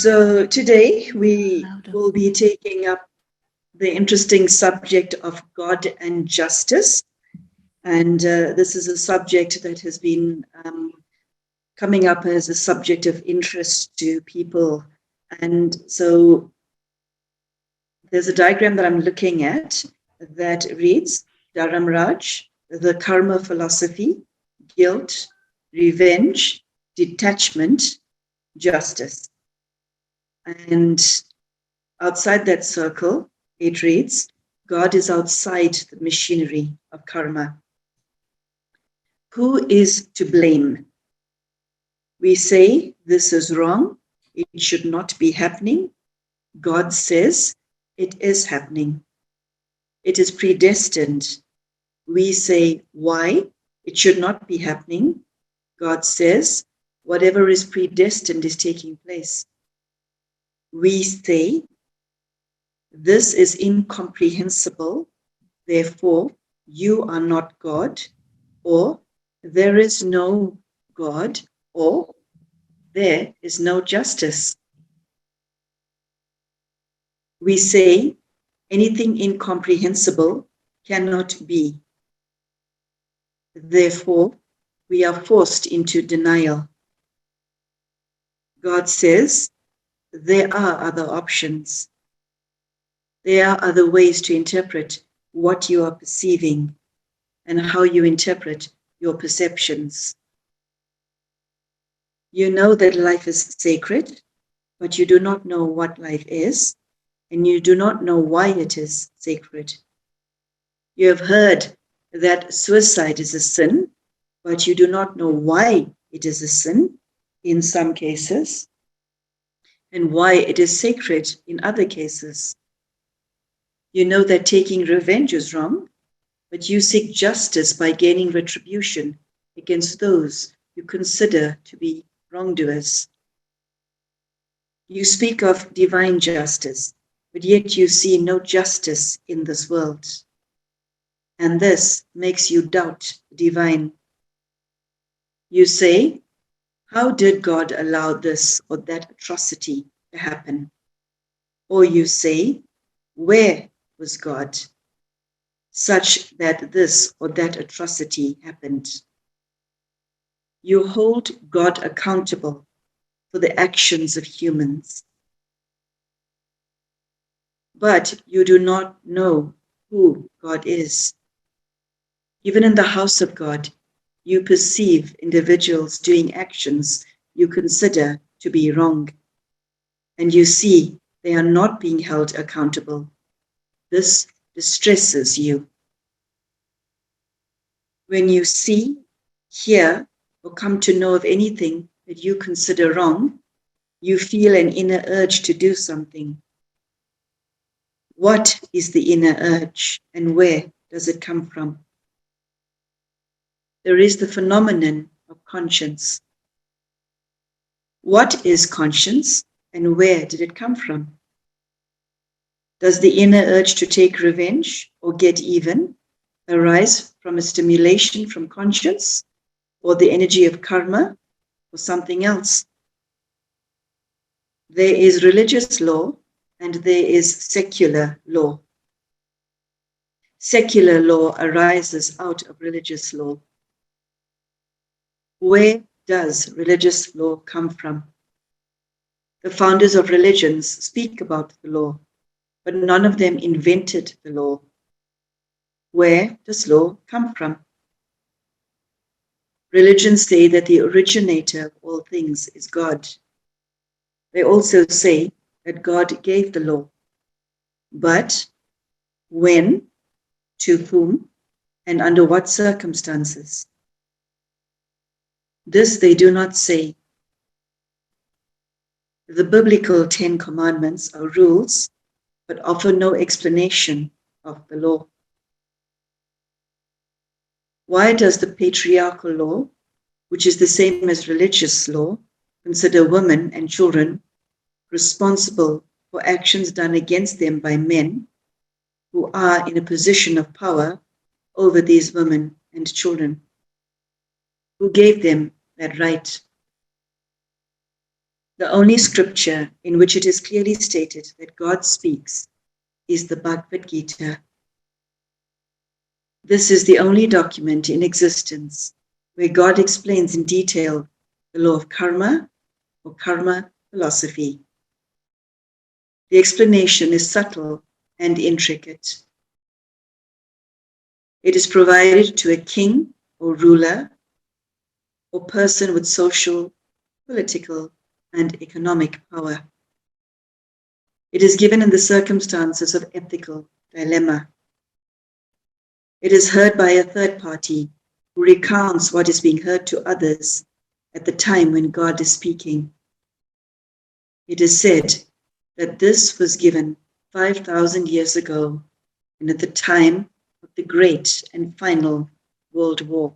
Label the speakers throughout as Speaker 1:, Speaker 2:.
Speaker 1: So today we will be taking up the interesting subject of God and justice. And this is a subject that has been coming up as a subject of interest to people. And so there's a diagram that I'm looking at that reads Dharamraj, the karma philosophy, guilt, revenge, detachment, justice. And outside that circle, it reads, God is outside the machinery of karma. Who is to blame? We say this is wrong, it should not be happening. God says it is happening. It is predestined. We say why it should not be happening. God says whatever is predestined is taking place. We say this is incomprehensible, therefore you are not God, or there is no God, or there is no justice. We say anything incomprehensible cannot be. Therefore, we are forced into denial. God says there are other options. There are other ways to interpret what you are perceiving and how you interpret your perceptions. You know that life is sacred, but you do not know what life is, and you do not know why it is sacred. You have heard that suicide is a sin, but you do not know why it is a sin in some cases, and why it is sacred in other cases. You know that taking revenge is wrong, but you seek justice by gaining retribution against those you consider to be wrongdoers. You speak of divine justice, but yet you see no justice in this world. And this makes you doubt the divine. You say, how did God allow this or that atrocity to happen? Or you say, where was God, such that this or that atrocity happened? You hold God accountable for the actions of humans. But you do not know who God is. Even in the house of God, you perceive individuals doing actions you consider to be wrong, and you see they are not being held accountable. This distresses you. When you see, hear, or come to know of anything that you consider wrong, you feel an inner urge to do something. What is the inner urge, and where does it come from? There is the phenomenon of conscience. What is conscience, and where did it come from? Does the inner urge to take revenge or get even arise from a stimulation from conscience, or the energy of karma, or something else? There is religious law and there is secular law. Secular law arises out of religious law. Where does religious law come from? The founders of religions speak about the law, but none of them invented the law. Where does law come from? Religions say that the originator of all things is God. They also say that God gave the law. But when, to whom, and under what circumstances? This they do not say. The biblical 10 commandments are rules, but offer no explanation of the law. Why does the patriarchal law, which is the same as religious law, consider women and children responsible for actions done against them by men who are in a position of power over these women and children? Who gave them that right? The only scripture in which it is clearly stated that God speaks is the Bhagavad-Gita. This is the only document in existence where God explains in detail the law of karma or karma philosophy. The explanation is subtle and intricate. It is provided to a king or ruler or person with social, political, and economic power. It is given in the circumstances of ethical dilemma. It is heard by a third party who recounts what is being heard to others at the time when God is speaking. It is said that this was given 5,000 years ago and at the time of the Great and Final World War.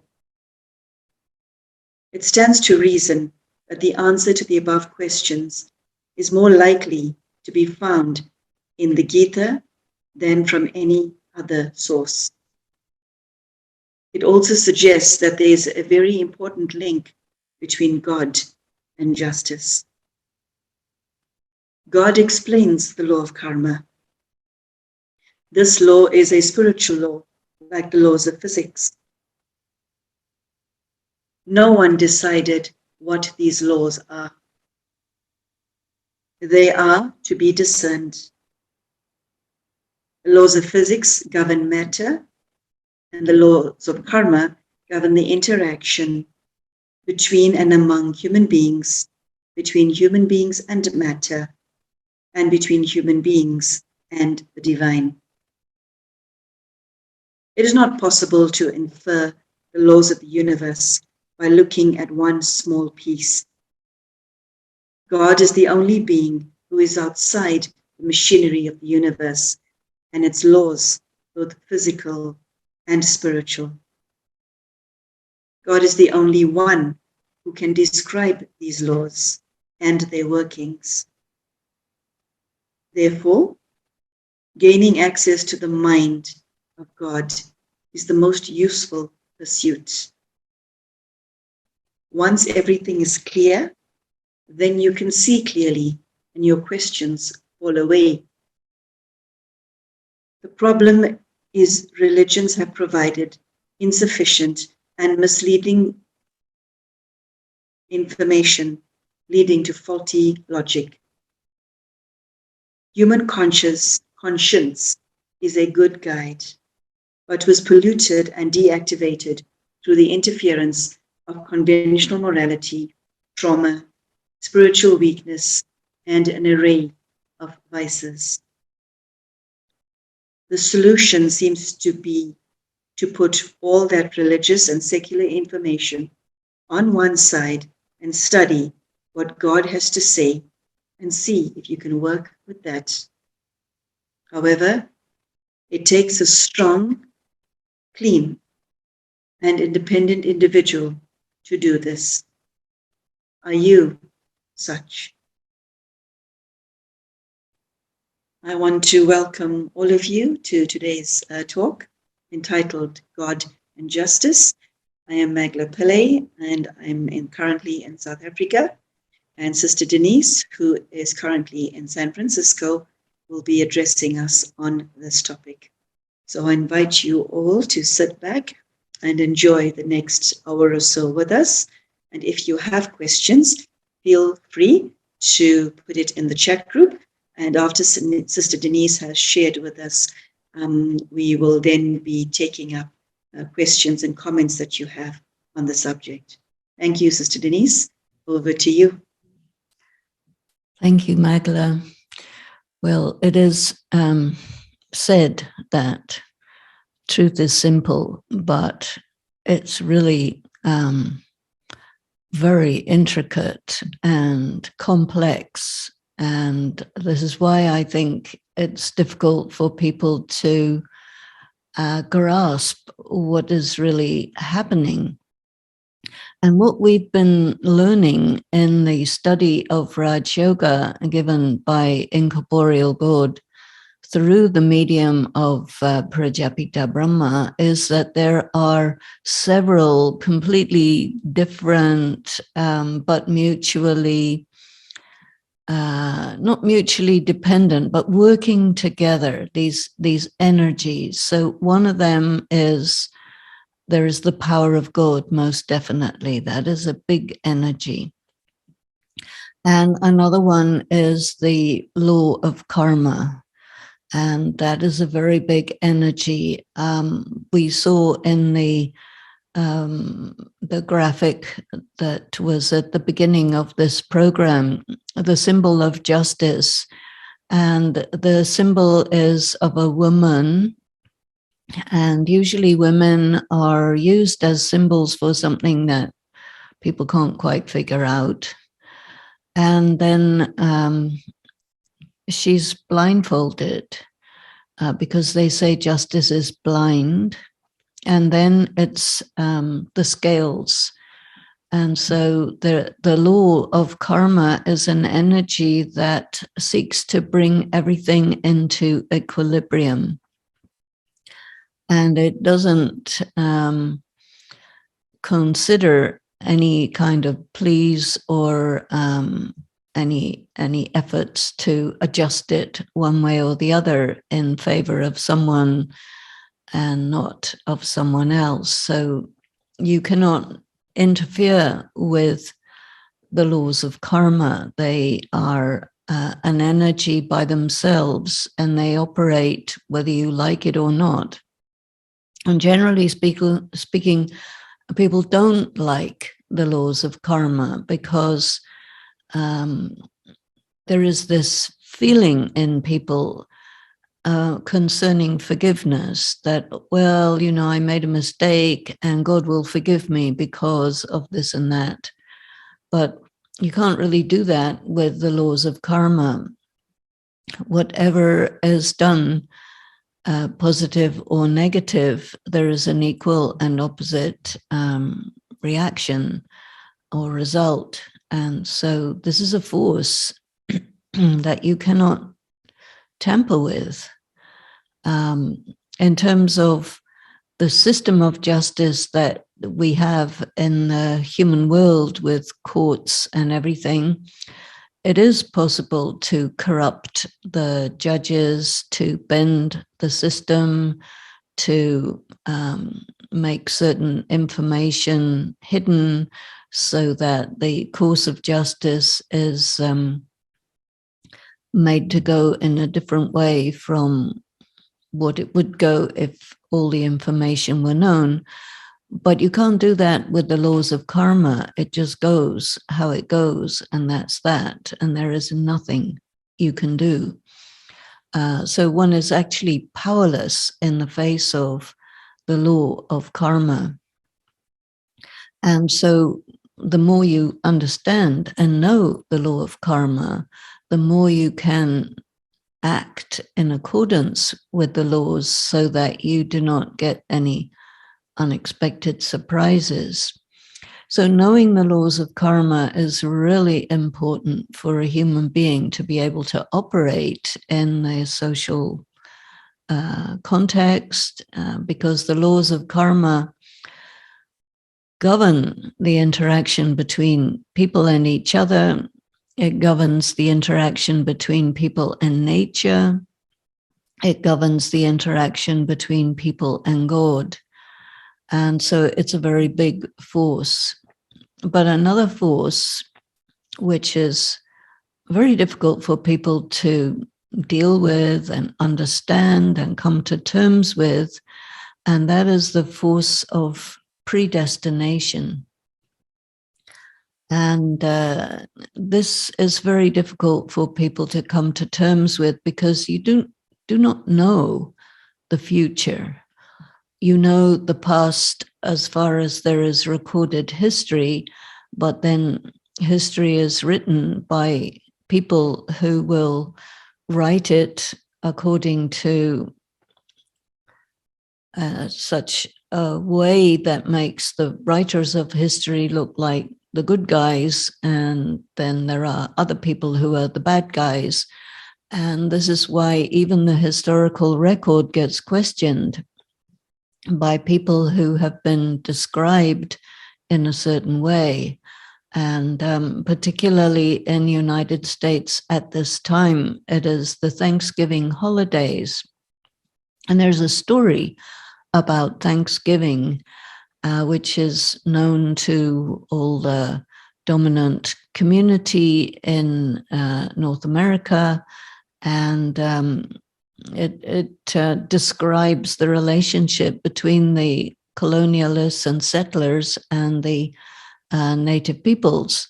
Speaker 1: It stands to reason that the answer to the above questions is more likely to be found in the Gita than from any other source. It also suggests that there is a very important link between God and justice. God explains the law of karma. This law is a spiritual law, like the laws of physics. No one decided what these laws are. They are to be discerned. The laws of physics govern matter, and the laws of karma govern the interaction between and among human beings, between human beings and matter, and between human beings and the divine. It is not possible to infer the laws of the universe by looking at one small piece. God is the only being who is outside the machinery of the universe and its laws, both physical and spiritual. God is the only one who can describe these laws and their workings. Therefore, gaining access to the mind of God is the most useful pursuit. Once everything is clear, then you can see clearly and your questions fall away. The problem is religions have provided insufficient and misleading information, leading to faulty logic. Human conscience is a good guide, but was polluted and deactivated through the interference of conventional morality, trauma, spiritual weakness, and an array of vices. The solution seems to be to put all that religious and secular information on one side and study what God has to say and see if you can work with that. However, it takes a strong, clean, and independent individual to do this. Are you such? I want to welcome all of you to today's talk entitled God and Justice. I am Magla Pillay and I'm currently in South Africa. And Sister Denise, who is currently in San Francisco, will be addressing us on this topic. So I invite you all to sit back and enjoy the next hour or so with us. And if you have questions, feel free to put it in the chat group. And after Sister Denise has shared with us, we will then be taking up questions and comments that you have on the subject. Thank you, Sister Denise. Over to you.
Speaker 2: Thank you, Magla. Well, it is said that truth is simple, but it's really very intricate and complex. And this is why I think it's difficult for people to grasp what is really happening. And what we've been learning in the study of Raj Yoga given by Incorporeal God through the medium of Prajapita Brahma is that there are several completely different but mutually not mutually dependent, but working together, these energies. So one of them is, there is the power of God, most definitely. That is a big energy. And another one is the law of karma. And that is a very big energy. We saw in the graphic that was at the beginning of this program, the symbol of justice. And the symbol is of a woman. And usually women are used as symbols for something that people can't quite figure out. And then she's blindfolded because they say justice is blind. And then it's the scales. And so the law of karma is an energy that seeks to bring everything into equilibrium. And it doesn't consider any kind of pleas or any efforts to adjust it one way or the other in favor of someone and not of someone else. So you cannot interfere with the laws of karma. They are an energy by themselves, and they operate whether you like it or not. And generally speaking, people don't like the laws of karma because there is this feeling in people concerning forgiveness that, well, you know, I made a mistake and God will forgive me because of this and that. But you can't really do that with the laws of karma. Whatever is done, positive or negative, there is an equal and opposite reaction or result. And so this is a force that you cannot tamper with. In terms of the system of justice that we have in the human world with courts and everything, it is possible to corrupt the judges, to bend the system, to make certain information hidden so that the course of justice is made to go in a different way from what it would go if all the information were known. But you can't do that with the laws of karma. It just goes how it goes, and that's that. And there is nothing you can do. So one is actually powerless in the face of the law of karma. And so the more you understand and know the law of karma, the more you can act in accordance with the laws so that you do not get any unexpected surprises. So knowing the laws of karma is really important for a human being to be able to operate in the social context, because the laws of karma govern the interaction between people and each other. It governs the interaction between people and nature. It governs the interaction between people and God. And so it's a very big force. But another force, which is very difficult for people to deal with and understand and come to terms with, and that is the force of predestination. And this is very difficult for people to come to terms with because you do not know the future. You know the past as far as there is recorded history, but then history is written by people who will write it according to such a way that makes the writers of history look like the good guys, and then there are other people who are the bad guys. And this is why even the historical record gets questioned by people who have been described in a certain way. And particularly in the United States at this time, it is the Thanksgiving holidays. And there's a story about Thanksgiving, which is known to all the dominant community in North America. And it describes the relationship between the colonialists and settlers and the native peoples.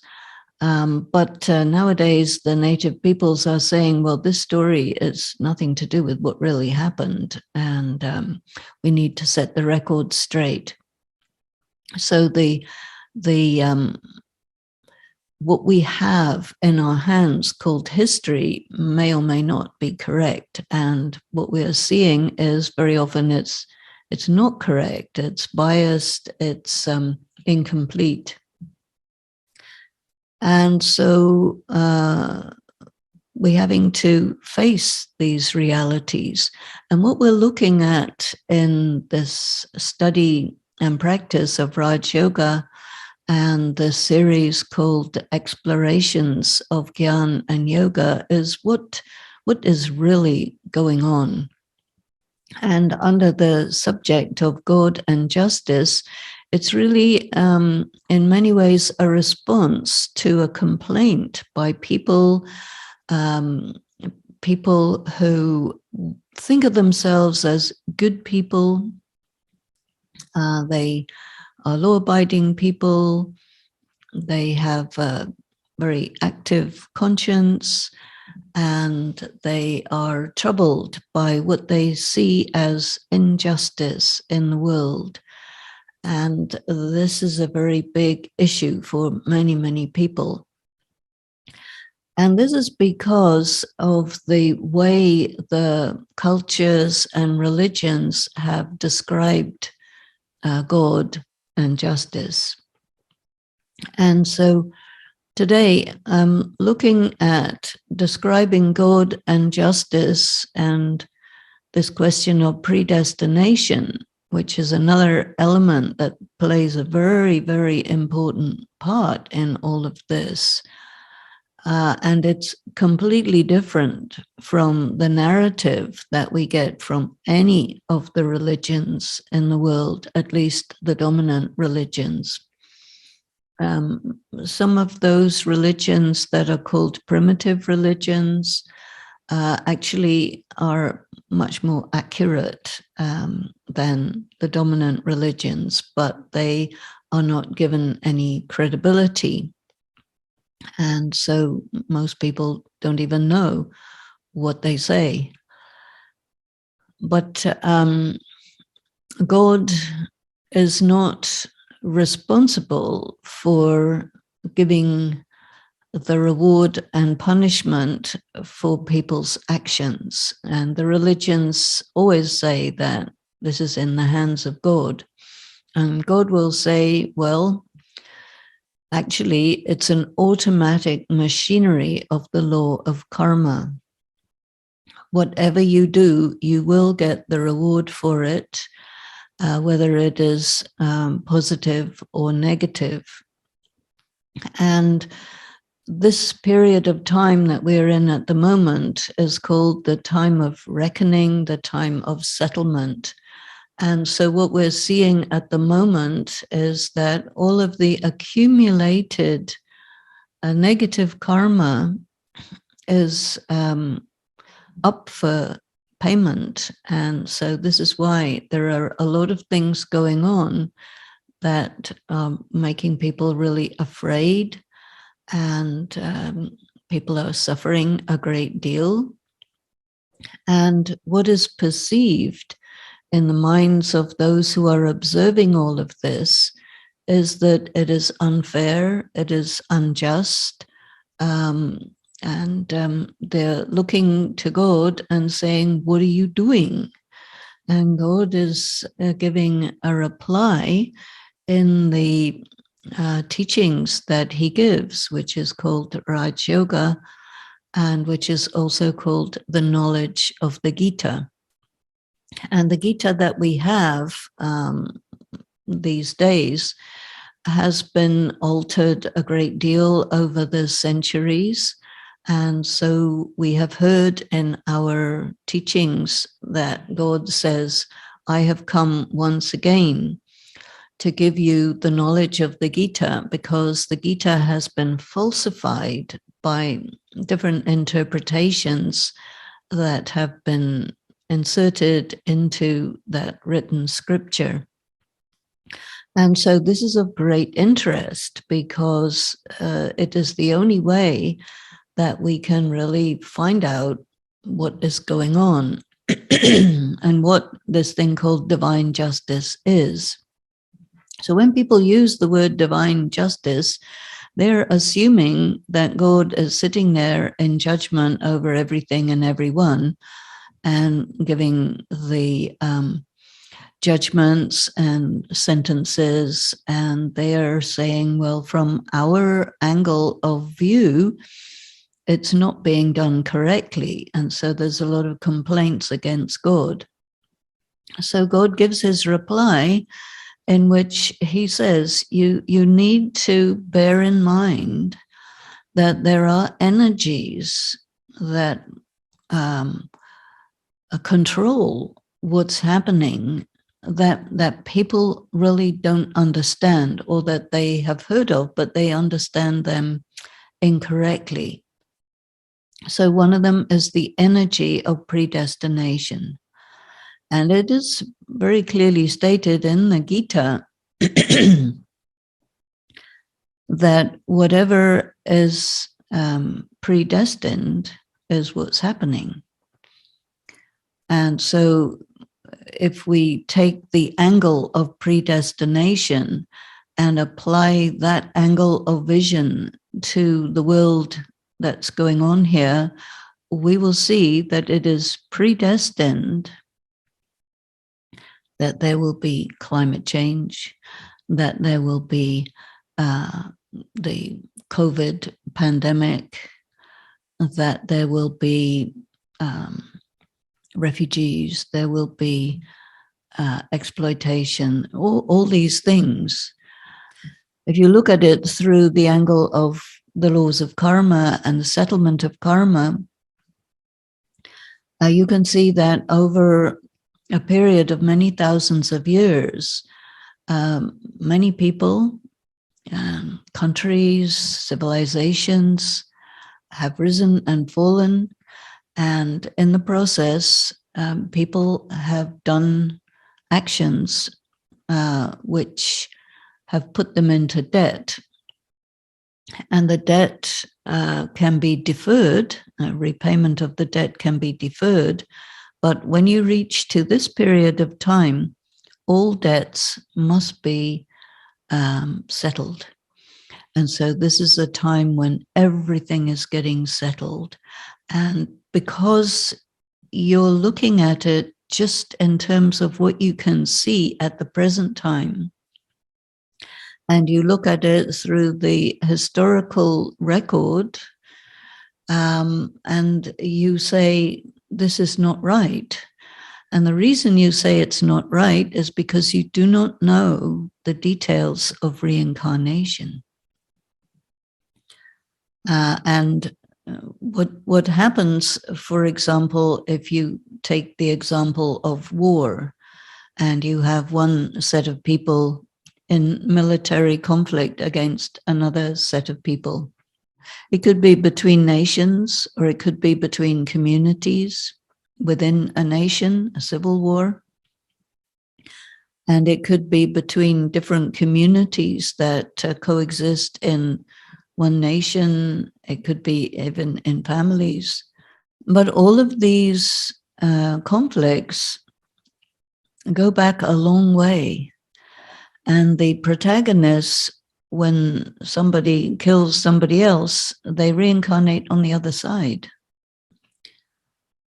Speaker 2: But nowadays, the native peoples are saying, well, this story is nothing to do with what really happened, and we need to set the record straight. So what we have in our hands called history may or may not be correct. And what we are seeing is very often it's not correct, it's biased, it's incomplete. And so we're having to face these realities. And what we're looking at in this study and practice of Raj Yoga and the series called Explorations of Gyan and Yoga is what is really going on. And under the subject of God and justice, it's really, in many ways, a response to a complaint by people who think of themselves as good people. They are law-abiding people. They have a very active conscience, and they are troubled by what they see as injustice in the world. And this is a very big issue for many, many people. And this is because of the way the cultures and religions have described God and justice. And so today I'm looking at describing God and justice and this question of predestination, which is another element that plays a very, very important part in all of this. And it's completely different from the narrative that we get from any of the religions in the world, at least the dominant religions. Some of those religions that are called primitive religions actually are much more accurate than the dominant religions, but they are not given any credibility. And so most people don't even know what they say. But God is not responsible for giving the reward and punishment for people's actions. And the religions always say that this is in the hands of God. And God will say, well, actually, it's an automatic machinery of the law of karma. Whatever you do, you will get the reward for it, whether it is positive or negative. And this period of time that we're in at the moment is called the time of reckoning, the time of settlement. And so what we're seeing at the moment is that all of the accumulated negative karma is up for payment. And so this is why there are a lot of things going on that are making people really afraid, and people are suffering a great deal. And what is perceived in the minds of those who are observing all of this is that it is unfair, it is unjust, and they're looking to God and saying, what are you doing? And God is giving a reply in the teachings that he gives, which is called Raj Yoga, and which is also called the knowledge of the Gita. And the Gita that we have these days has been altered a great deal over the centuries. And so we have heard in our teachings that God says, I have come once again to give you the knowledge of the Gita, because the Gita has been falsified by different interpretations that have been inserted into that written scripture. And so this is of great interest, because it is the only way that we can really find out what is going on and what this thing called divine justice is. So when people use the word divine justice, they're assuming that God is sitting there in judgment over everything and everyone and giving the judgments and sentences. And they are saying, well, from our angle of view, it's not being done correctly. And so there's a lot of complaints against God. So God gives his reply, in which he says, you need to bear in mind that there are energies that control what's happening, that people really don't understand, or that they have heard of, but they understand them incorrectly. So one of them is the energy of predestination. And it is very clearly stated in the Gita that whatever is predestined is what's happening. And so if we take the angle of predestination and apply that angle of vision to the world that's going on here, we will see that it is predestined that there will be climate change, that there will be the COVID pandemic, that there will be refugees, there will be exploitation, all these things. If you look at it through the angle of the laws of karma and the settlement of karma, you can see that over a period of many thousands of years, many people, countries, civilizations have risen and fallen. And in the process, people have done actions which have put them into debt. And the debt can be deferred, repayment of the debt can be deferred. But when you reach to this period of time, all debts must be settled. And so this is a time when everything is getting settled. And because you're looking at it just in terms of what you can see at the present time, and you look at it through the historical record, and you say, this is not right. And the reason you say it's not right is because you do not know the details of reincarnation. And what happens, for example, if you take the example of war, and you have one set of people in military conflict against another set of people. It could be between nations, or it could be between communities within a nation, a civil war. And it could be between different communities that coexist in one nation. It could be even in families. But all of these conflicts go back a long way. And the protagonists, when somebody kills somebody else, they reincarnate on the other side.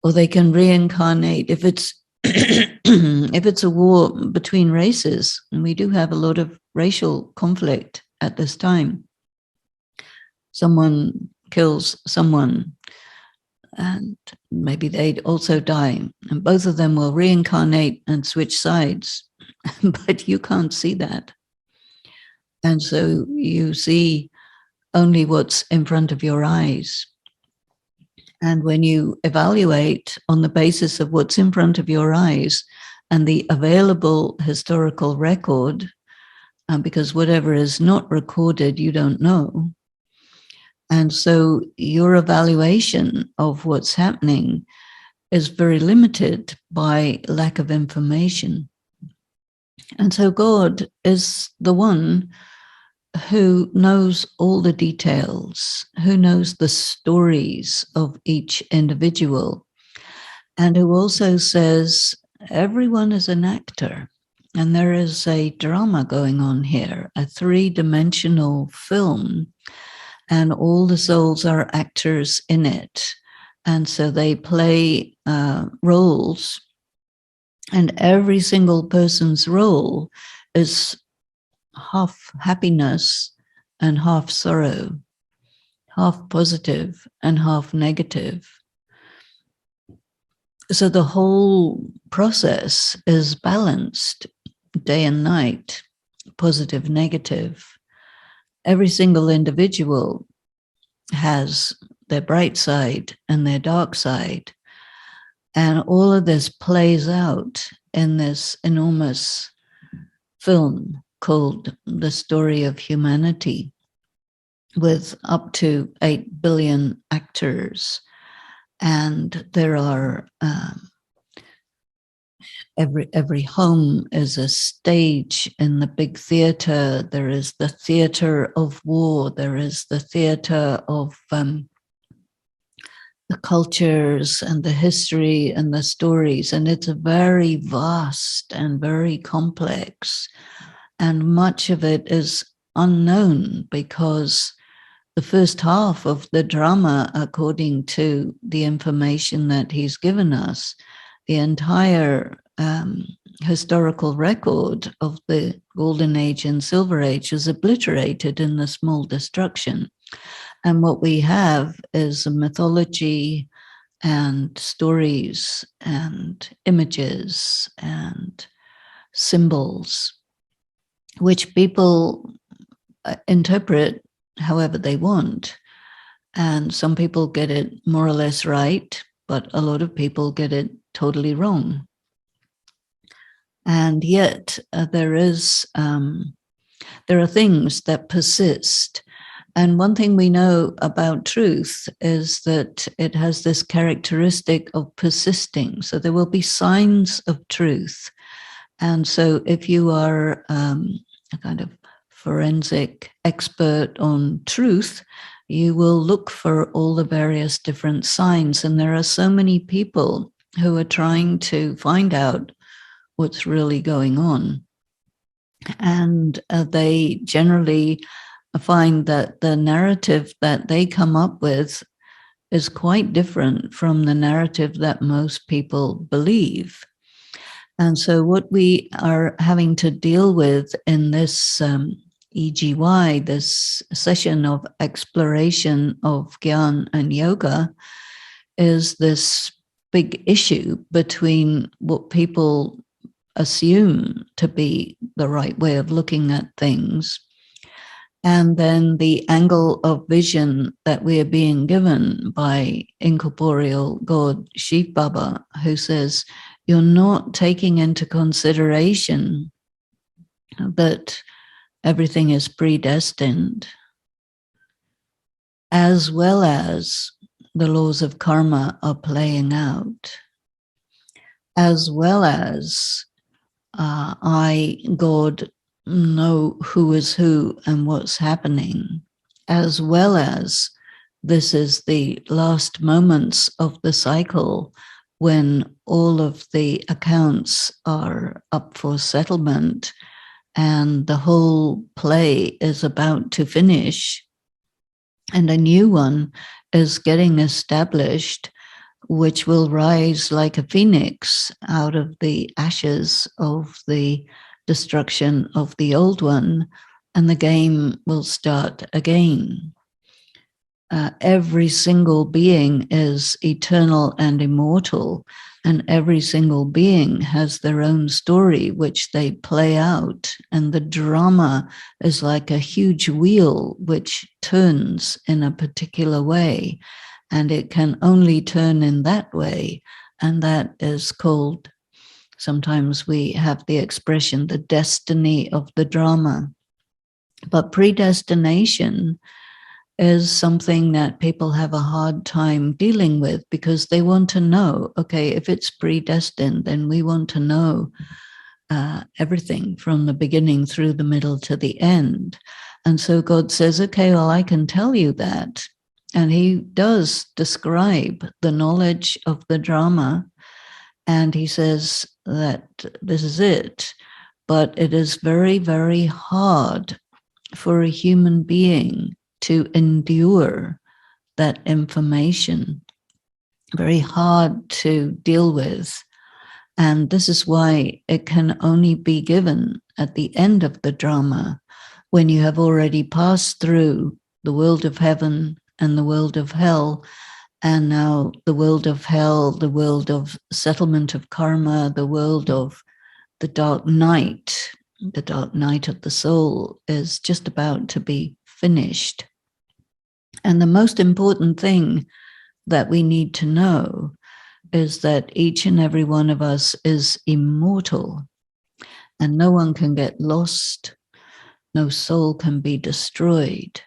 Speaker 2: Or they can reincarnate if it's if it's a war between races, and we do have a lot of racial conflict at this time. Someone kills someone, and maybe they'd also die, and both of them will reincarnate and switch sides. But you can't see that. And so you see only what's in front of your eyes. And when you evaluate on the basis of what's in front of your eyes and the available historical record, because whatever is not recorded, you don't know. And so your evaluation of what's happening is very limited by lack of information. And so God is the one who knows all the details, who knows the stories of each individual, and who also says everyone is an actor. And there is a drama going on here, a three-dimensional film, and all the souls are actors in it. And so they play roles, and every single person's role is half happiness and half sorrow, half positive and half negative. So the whole process is balanced day and night, positive, negative. Every single individual has their bright side and their dark side. And all of this plays out in this enormous film called The Story of Humanity, with up to 8 billion actors. And there are every home is a stage in the big theater. There is the theater of war. There is the theater of the cultures and the history and the stories. And it's a very vast and very complex. And much of it is unknown, because the first half of the drama, according to the information that he's given us, the entire historical record of the Golden Age and Silver Age is obliterated in the small destruction. And what we have is a mythology and stories and images and symbols, which people interpret however they want. And some people get it more or less right, but a lot of people get it totally wrong. And yet there are things that persist. And one thing we know about truth is that it has this characteristic of persisting. So there will be signs of truth. And so if you are a kind of forensic expert on truth, you will look for all the various different signs. And there are so many people who are trying to find out what's really going on. And they generally find that the narrative that they come up with is quite different from the narrative that most people believe. And so what we are having to deal with in this EGY, this session of exploration of Gyan and yoga, is this big issue between what people assume to be the right way of looking at things, and then the angle of vision that we are being given by incorporeal God Shiv Baba, who says, you're not taking into consideration that everything is predestined, as well as the laws of karma are playing out, as well as I, God, know who is who and what's happening, as well as this is the last moments of the cycle when all of the accounts are up for settlement and the whole play is about to finish and a new one is getting established, which will rise like a phoenix out of the ashes of the destruction of the old one, and the game will start again. every single being is eternal and immortal, and every single being has their own story which they play out, and the drama is like a huge wheel which turns in a particular way, and it can only turn in that way, and that is called, sometimes we have the expression, the destiny of the drama. But predestination is something that people have a hard time dealing with, because they want to know, okay, if it's predestined, then we want to know everything from the beginning through the middle to the end. And so God says, okay, well, I can tell you that. And he does describe the knowledge of the drama. And he says that this is it. But it is very, very hard for a human being to endure that information, very hard to deal with. And this is why it can only be given at the end of the drama, when you have already passed through the world of heaven and the world of hell, and now the world of hell, the world of settlement of karma, the world of the dark night of the soul is just about to be finished. And the most important thing that we need to know is that each and every one of us is immortal, and no one can get lost. No soul can be destroyed.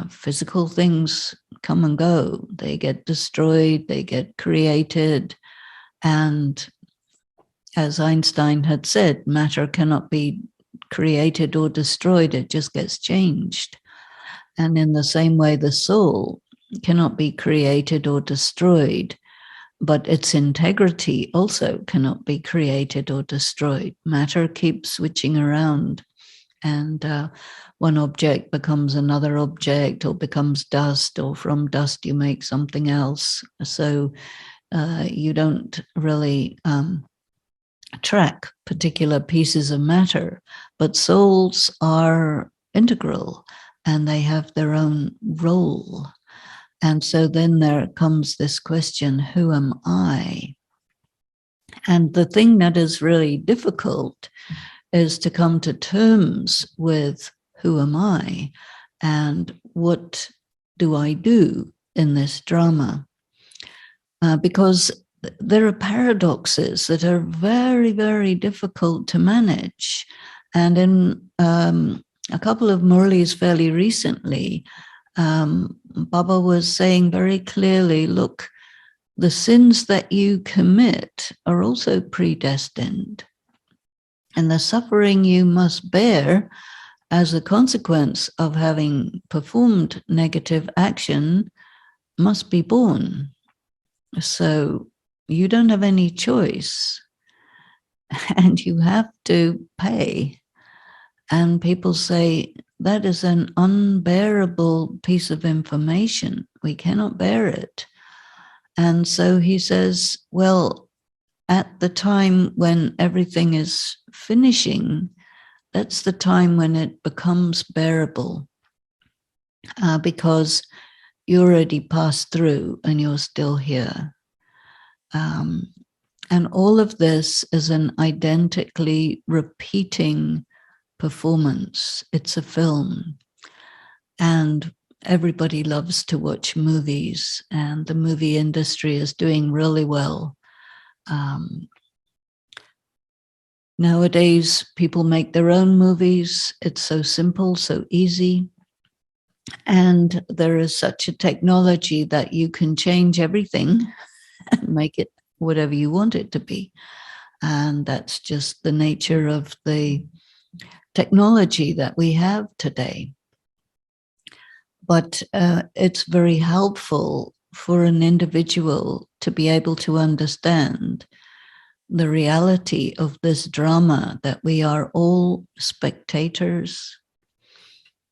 Speaker 2: Physical things come and go. They get destroyed, they get created. And as Einstein had said, matter cannot be created or destroyed, it just gets changed. And in the same way, the soul cannot be created or destroyed, but its integrity also cannot be created or destroyed. Matter keeps switching around, and one object becomes another object, or becomes dust, or from dust you make something else. So you don't really track particular pieces of matter, but souls are integral and they have their own role. And so then there comes this question, who am I? And the thing that is really difficult is to come to terms with who am I and what do I do in this drama? Because there are paradoxes that are very, very difficult to manage. And in a couple of Murlis fairly recently, Baba was saying very clearly, look, the sins that you commit are also predestined. And the suffering you must bear as a consequence of having performed negative action must be borne. So you don't have any choice, and you have to pay. And people say, that is an unbearable piece of information. We cannot bear it. And so he says, well, at the time when everything is finishing, that's the time when it becomes bearable, because you already passed through and you're still here. And all of this is an identically repeating performance. It's a film. And everybody loves to watch movies, and the movie industry is doing really well. Nowadays, people make their own movies. It's so simple, so easy. And there is such a technology that you can change everything and make it whatever you want it to be. And that's just the nature of the technology that we have today. But it's very helpful for an individual to be able to understand the reality of this drama, that we are all spectators,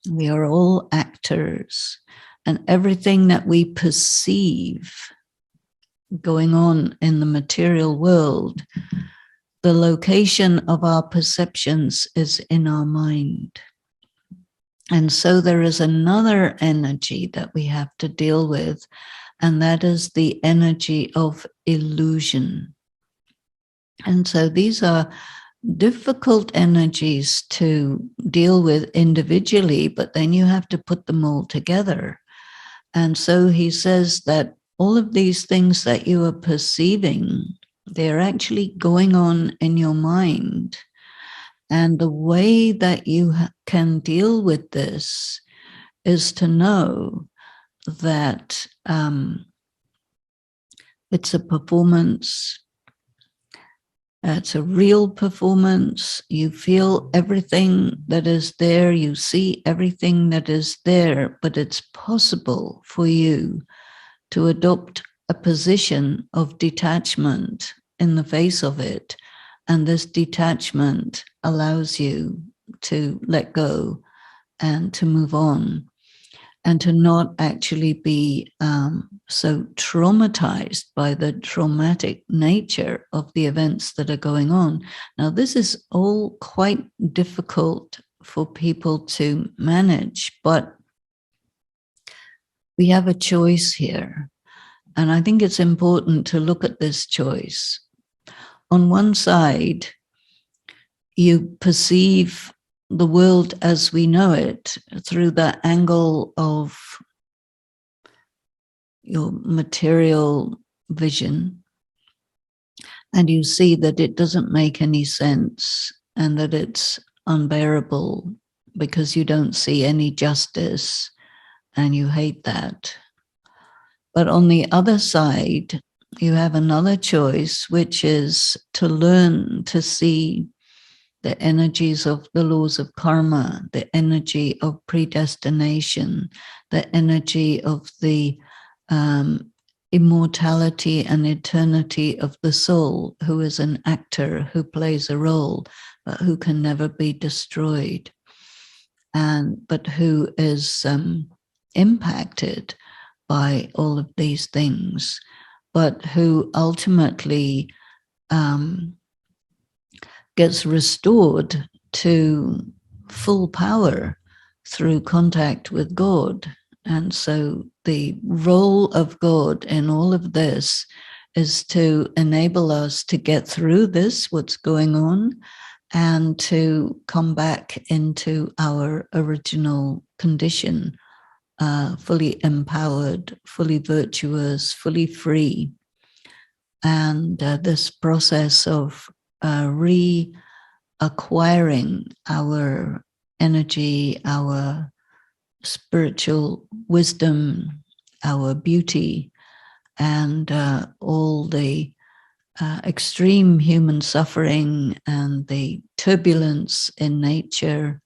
Speaker 2: we are all actors, and everything that we perceive going on in the material world, the location of our perceptions is in our mind. And so there is another energy that we have to deal with, and that is the energy of illusion. And so these are difficult energies to deal with individually, but then you have to put them all together. And so he says that all of these things that you are perceiving, they're actually going on in your mind. And the way that you can deal with this is to know that it's a performance, it's a real performance. You feel everything that is there, you see everything that is there, but it's possible for you to adopt a position of detachment in the face of it. And this detachment allows you to let go and to move on, and to not actually be so traumatized by the traumatic nature of the events that are going on. Now, this is all quite difficult for people to manage, but we have a choice here. And I think it's important to look at this choice. On one side, you perceive the world as we know it through the angle of your material vision, and you see that it doesn't make any sense and that it's unbearable because you don't see any justice and you hate that. But on the other side, you have another choice, which is to learn to see the energies of the laws of karma, the energy of predestination, the energy of the immortality and eternity of the soul, who is an actor who plays a role, but who can never be destroyed, but who is impacted by all of these things, but who ultimately gets restored to full power through contact with God. And so the role of God in all of this is to enable us to get through this, what's going on, and to come back into our original condition, fully empowered, fully virtuous, fully free. And this process of reacquiring our energy, our spiritual wisdom, our beauty, and all the extreme human suffering and the turbulence in nature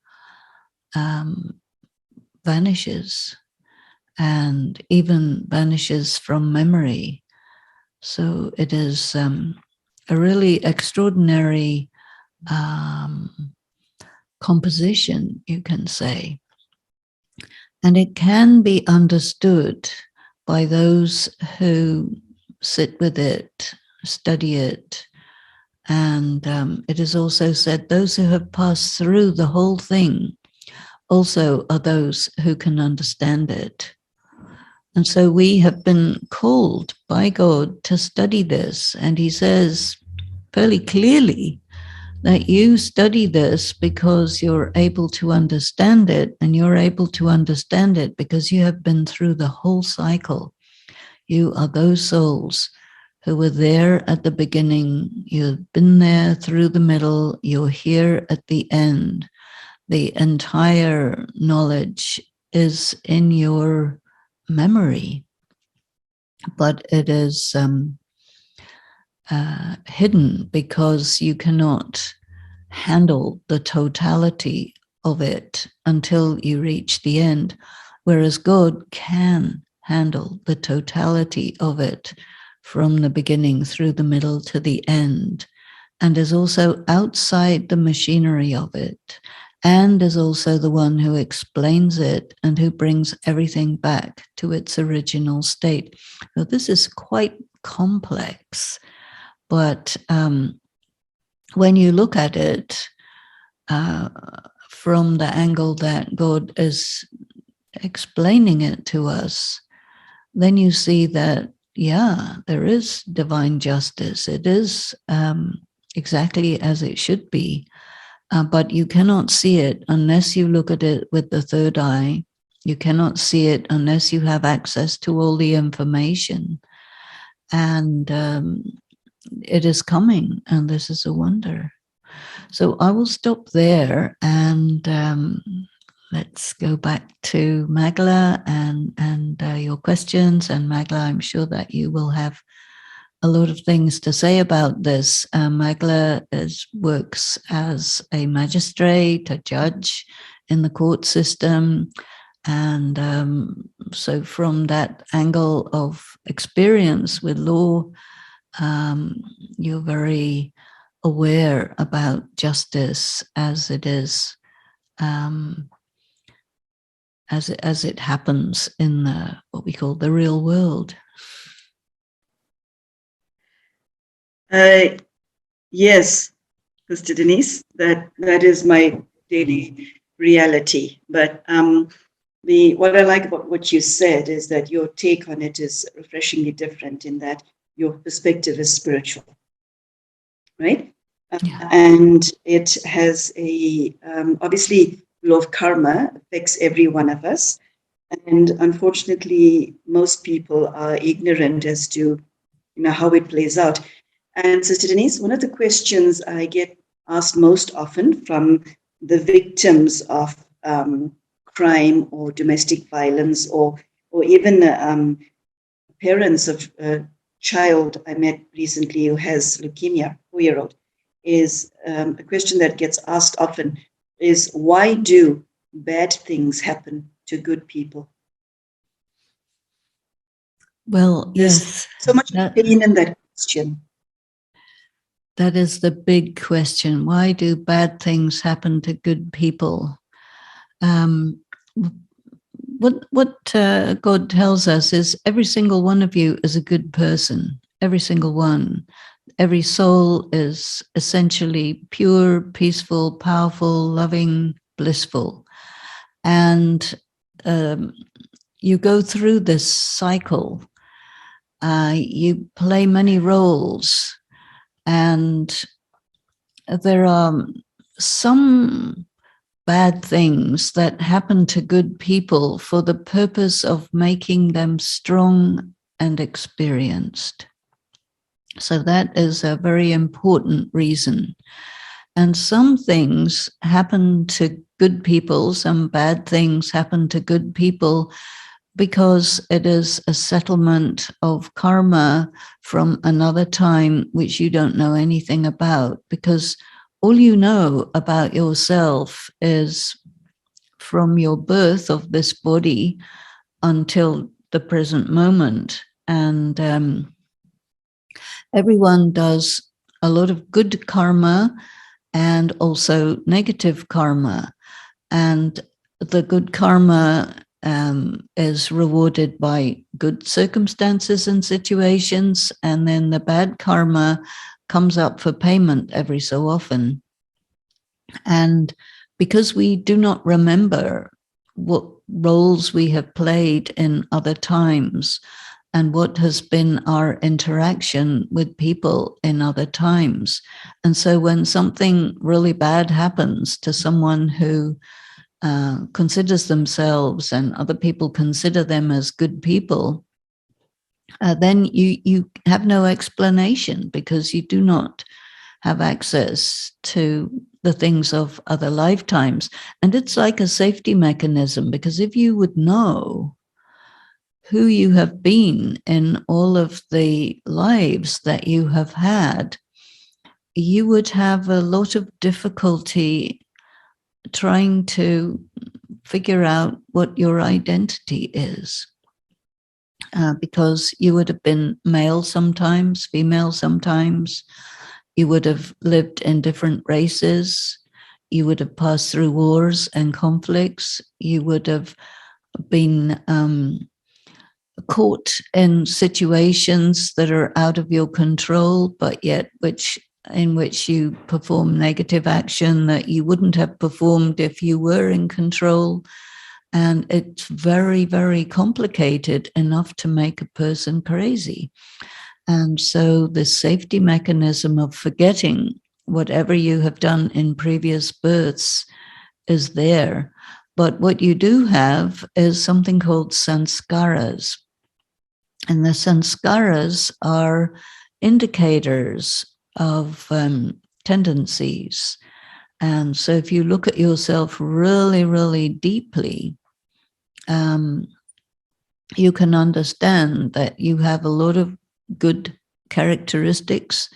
Speaker 2: vanishes, and even vanishes from memory. So it is a really extraordinary composition, you can say. And it can be understood by those who sit with it, study it. And it is also said those who have passed through the whole thing also are those who can understand it. And so we have been called by God to study this. And he says fairly clearly that you study this because you're able to understand it, and you're able to understand it because you have been through the whole cycle. You are those souls who were there at the beginning, you've been there through the middle, you're here at the end. The entire knowledge is in your memory, but it is hidden because you cannot handle the totality of it until you reach the end, whereas God can handle the totality of it from the beginning through the middle to the end, and is also outside the machinery of it, and is also the one who explains it and who brings everything back to its original state. Now, this is quite complex, but when you look at it from the angle that God is explaining it to us, then you see that, yeah, there is divine justice. It is exactly as it should be. But you cannot see it unless you look at it with the third eye. You cannot see it unless you have access to all the information. And it is coming, and this is a wonder. So I will stop there, and let's go back to Magla and your questions. And Magla, I'm sure that you will have a lot of things to say about this. Magla works as a magistrate, a judge in the court system. And so from that angle of experience with law, you're very aware about justice as it is, as it happens in what we call the real world.
Speaker 1: Yes, Sister Denise, that is my daily reality. But what I like about what you said is that your take on it is refreshingly different in that your perspective is spiritual, right?
Speaker 2: Yeah.
Speaker 1: And it has obviously, law of karma affects every one of us. And unfortunately, most people are ignorant as to how it plays out. And Sister Denise, one of the questions I get asked most often from the victims of crime or domestic violence, or even parents of a child I met recently who has leukemia, 4-year-old, is a question that gets asked often is, why do bad things happen to good people?
Speaker 2: Well,
Speaker 1: There's
Speaker 2: yes.
Speaker 1: so much pain in that question.
Speaker 2: That is the big question. Why do bad things happen to good people? What God tells us is every single one of you is a good person. Every single one. Every soul is essentially pure, peaceful, powerful, loving, blissful. And you go through this cycle. You play many roles. And there are some bad things that happen to good people for the purpose of making them strong and experienced. So that is a very important reason. And some things happen to good people, some bad things happen to good people because it is a settlement of karma from another time which you don't know anything about, because all you know about yourself is from your birth of this body until the present moment. And everyone does a lot of good karma and also negative karma. And the good karma is rewarded by good circumstances and situations, and then the bad karma comes up for payment every so often. And because we do not remember what roles we have played in other times and what has been our interaction with people in other times, and so when something really bad happens to someone who considers themselves and other people consider them as good people, then you have no explanation because you do not have access to the things of other lifetimes. And it's like a safety mechanism, because if you would know who you have been in all of the lives that you have had, you would have a lot of difficulty trying to figure out what your identity is. Because you would have been male sometimes, female sometimes, you would have lived in different races, you would have passed through wars and conflicts, you would have been caught in situations that are out of your control, but yet which in which you perform negative action that you wouldn't have performed if you were in control. And it's very, very complicated, enough to make a person crazy. And so the safety mechanism of forgetting whatever you have done in previous births is there. But what you do have is something called sanskaras. And the sanskaras are indicators of tendencies. And so if you look at yourself really, really deeply, you can understand that you have a lot of good characteristics,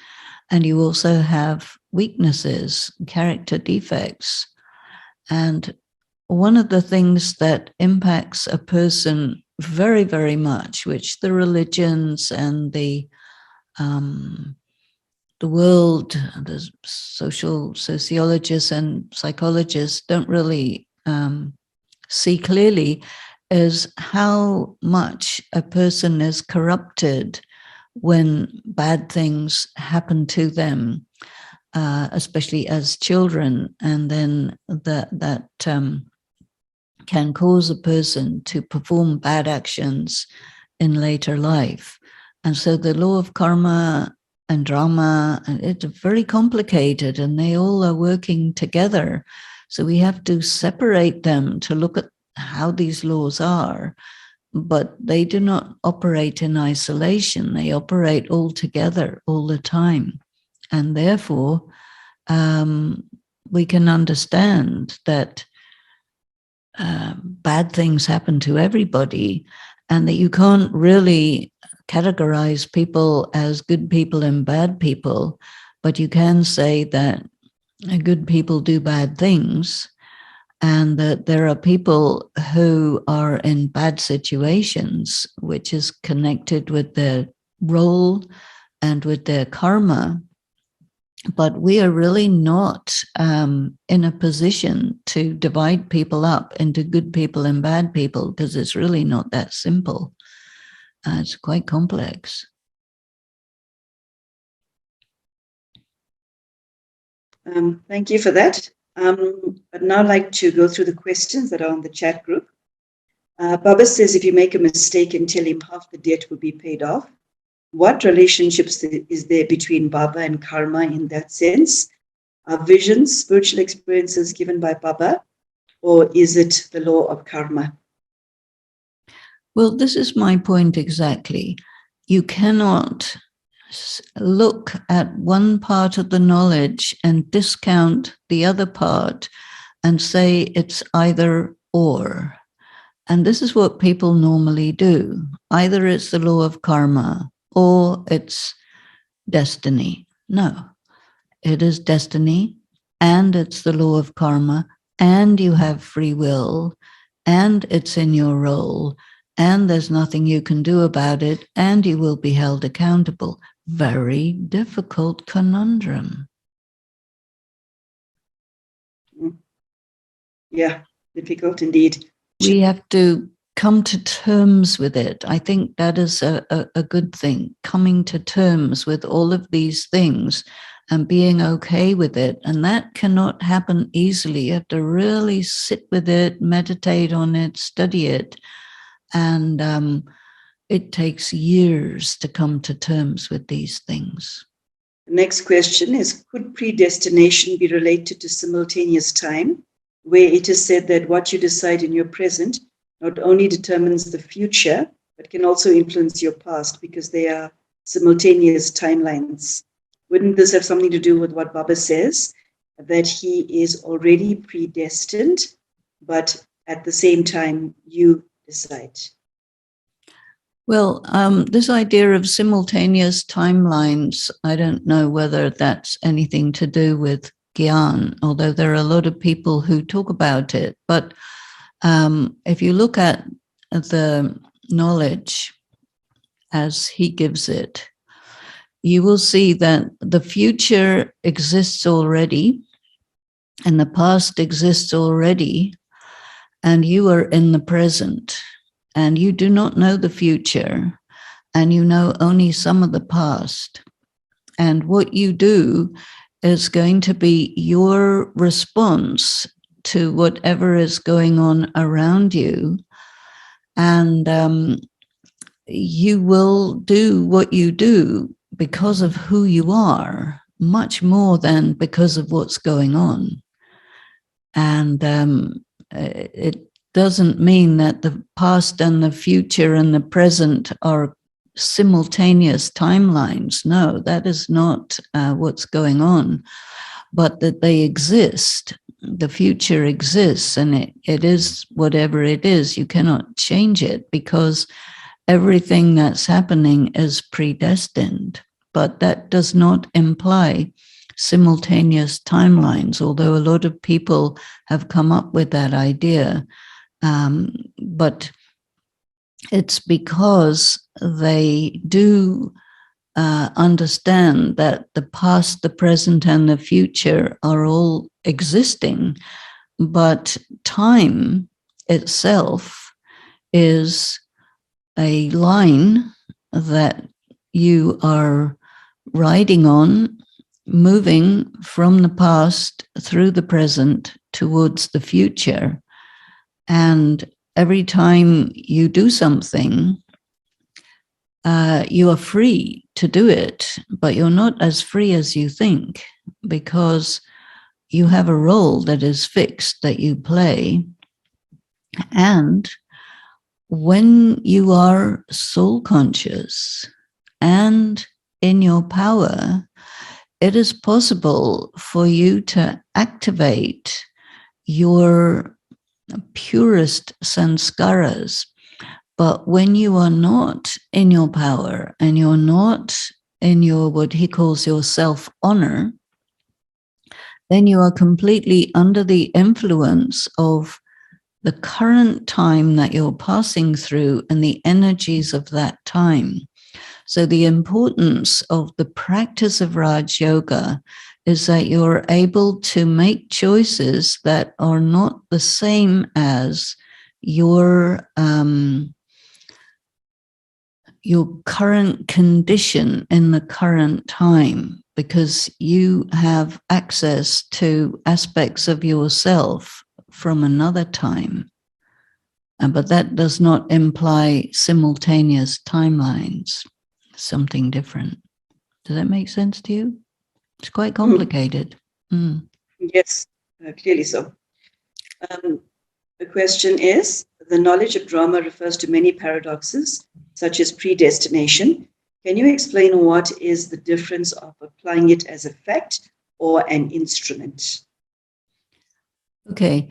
Speaker 2: and you also have weaknesses, character defects. And one of the things that impacts a person very, very much, which the religions and the world, the social sociologists and psychologists don't really see clearly, is how much a person is corrupted when bad things happen to them, especially as children, and then that can cause a person to perform bad actions in later life. And so the law of karma and drama, and it's very complicated, and they all are working together. So we have to separate them to look at how these laws are, but they do not operate in isolation. They operate all together all the time. And therefore, we can understand that bad things happen to everybody, and that you can't really categorize people as good people and bad people, but you can say that good people do bad things, and that there are people who are in bad situations, which is connected with their role and with their karma. But we are really not in a position to divide people up into good people and bad people, because it's really not that simple. It's quite complex.
Speaker 1: Thank you for that. I'd now like to go through the questions that are on the chat group. Baba says, if you make a mistake and tell him half the debt will be paid off, what relationships is there between Baba and karma in that sense? Are visions, spiritual experiences given by Baba, or is it the law of karma?
Speaker 2: Well, this is my point exactly. You cannot look at one part of the knowledge and discount the other part and say it's either or. And this is what people normally do. Either it's the law of karma or it's destiny. No, it is destiny, and it's the law of karma, and you have free will, and it's in your role, and there's nothing you can do about it, and you will be held accountable. Very difficult conundrum.
Speaker 1: Yeah, difficult indeed.
Speaker 2: We have to come to terms with it. I think that is a good thing, coming to terms with all of these things and being okay with it. And that cannot happen easily. You have to really sit with it, meditate on it, study it. And it takes years to come to terms with these things.
Speaker 1: The next question is, could predestination be related to simultaneous time, where it is said that what you decide in your present not only determines the future, but can also influence your past, because they are simultaneous timelines? Wouldn't this have something to do with what Baba says, that he is already predestined, but at the same time you decide?
Speaker 2: Well, this idea of simultaneous timelines, I don't know whether that's anything to do with Gyan, although there are a lot of people who talk about it. But if you look at the knowledge as he gives it, you will see that the future exists already and the past exists already, and you are in the present. And you do not know the future, and you know only some of the past. And what you do is going to be your response to whatever is going on around you. And you will do what you do because of who you are, much more than because of what's going on. And it doesn't mean that the past and the future and the present are simultaneous timelines. No, that is not what's going on, but that they exist. The future exists, and it is whatever it is. You cannot change it because everything that's happening is predestined. But that does not imply simultaneous timelines, although a lot of people have come up with that idea. But it's because they do understand that the past, the present, and the future are all existing, but time itself is a line that you are riding on, moving from the past through the present towards the future. And every time you do something, you are free to do it, but you're not as free as you think, because you have a role that is fixed that you play. And when you are soul conscious and in your power, it is possible for you to activate your purest sanskaras. But when you are not in your power and you're not in your, what he calls your self-honor, then you are completely under the influence of the current time that you're passing through and the energies of that time. So the importance of the practice of Raj Yoga is that you're able to make choices that are not the same as your current condition in the current time, because you have access to aspects of yourself from another time. But that does not imply simultaneous timelines, something different. Does that make sense to you? It's quite complicated.
Speaker 1: Yes, clearly so. The question is, the knowledge of drama refers to many paradoxes, such as predestination. Can you explain what is the difference of applying it as a fact or an instrument?
Speaker 2: Okay.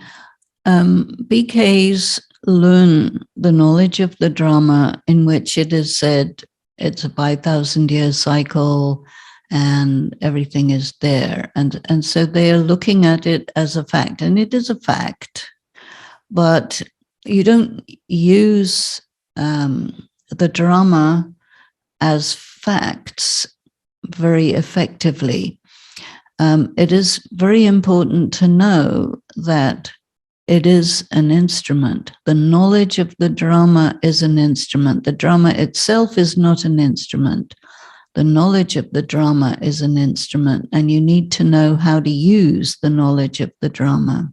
Speaker 2: BKs learn the knowledge of the drama, in which it is said it's a 5,000-year cycle and everything is there. And so they are looking at it as a fact, and it is a fact, but you don't use the drama as facts very effectively. It is very important to know that it is an instrument. The knowledge of the drama is an instrument. The drama itself is not an instrument. The knowledge of the drama is an instrument, and you need to know how to use the knowledge of the drama.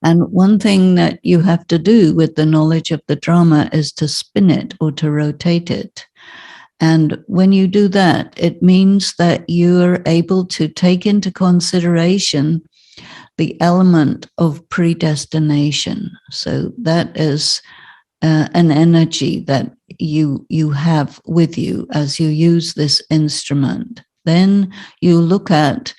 Speaker 2: And one thing that you have to do with the knowledge of the drama is to spin it or to rotate it. And when you do that, it means that you're able to take into consideration the element of predestination. So that is an energy that you have with you as you use this instrument. Then you look at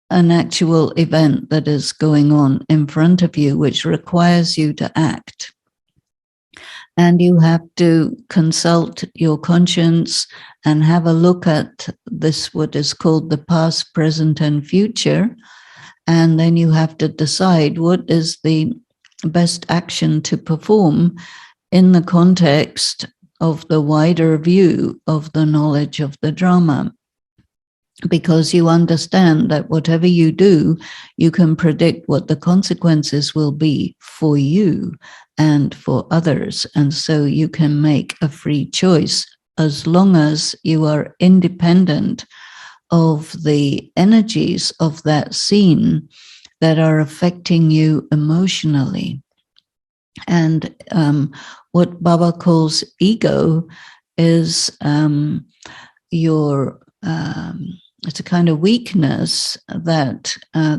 Speaker 2: an actual event that is going on in front of you, which requires you to act. And you have to consult your conscience and have a look at this, what is called the past, present, and future. And then you have to decide what is the best action to perform in the context of the wider view of the knowledge of the drama. Because you understand that whatever you do, you can predict what the consequences will be for you and for others. And so you can make a free choice as long as you are independent of the energies of that scene that are affecting you emotionally. And what Baba calls ego is it's a kind of weakness that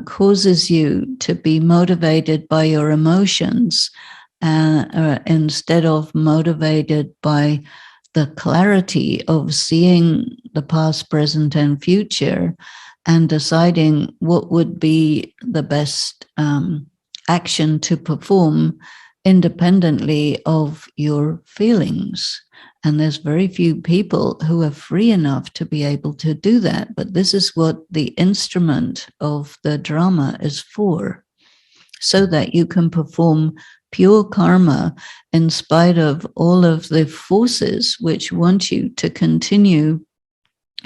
Speaker 2: causes you to be motivated by your emotions instead of motivated by the clarity of seeing the past, present, and future and deciding what would be the best action to perform independently of your feelings. And there's very few people who are free enough to be able to do that. But this is what the instrument of the drama is for, so that you can perform pure karma in spite of all of the forces which want you to continue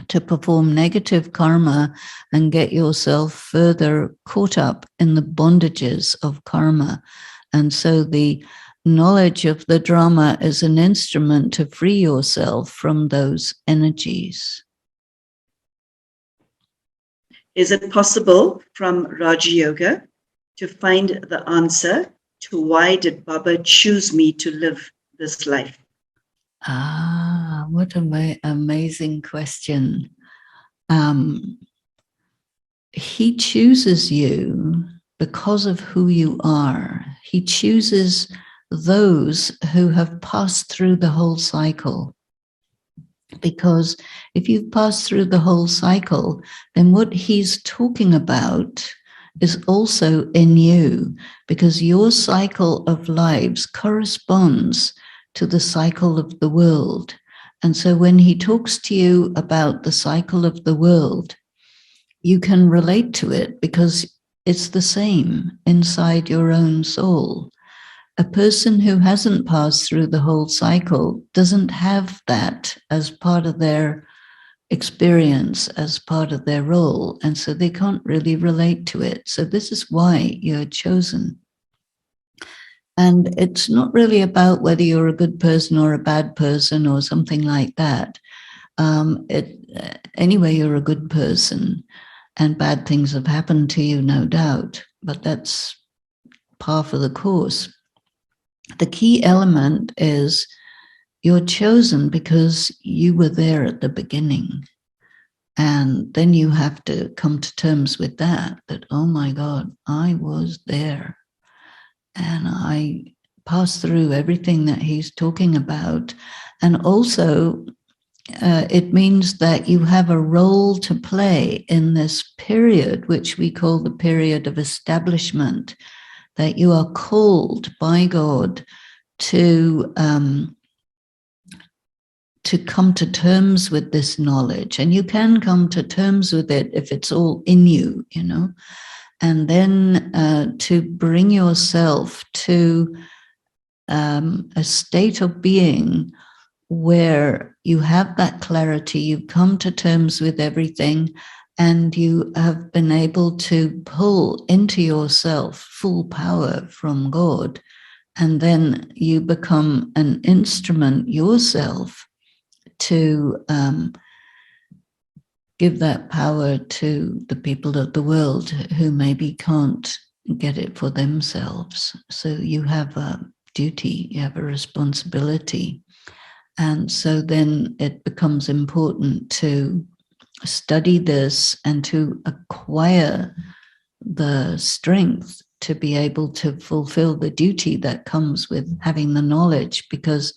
Speaker 2: to perform negative karma and get yourself further caught up in the bondages of karma. And so the knowledge of the drama is an instrument to free yourself from those energies.
Speaker 1: Is it possible from Raja Yoga to find the answer to why did Baba choose me to live this life?
Speaker 2: Ah, what an amazing question. He chooses you because of who you are. He chooses those who have passed through the whole cycle. Because if you've passed through the whole cycle, then what he's talking about is also in you, because your cycle of lives corresponds to the cycle of the world. And so when he talks to you about the cycle of the world, you can relate to it because it's the same inside your own soul. A person who hasn't passed through the whole cycle doesn't have that as part of their experience, as part of their role, and so they can't really relate to it. So this is why you're chosen. And it's not really about whether you're a good person or a bad person or something like that. Anyway, you're a good person, and bad things have happened to you, no doubt, but that's par for the course. The key element is you're chosen because you were there at the beginning. And then you have to come to terms with that, oh my God, I was there. And I passed through everything that he's talking about. And also, it means that you have a role to play in this period, which we call the period of establishment, that you are called by God to come to terms with this knowledge. And you can come to terms with it if it's all in you, you know, and then to bring yourself to a state of being where you have that clarity, you've come to terms with everything, and you have been able to pull into yourself full power from God. And then you become an instrument yourself to give that power to the people of the world who maybe can't get it for themselves. So you have a duty, you have a responsibility. And so then it becomes important to study this and to acquire the strength to be able to fulfill the duty that comes with having the knowledge, because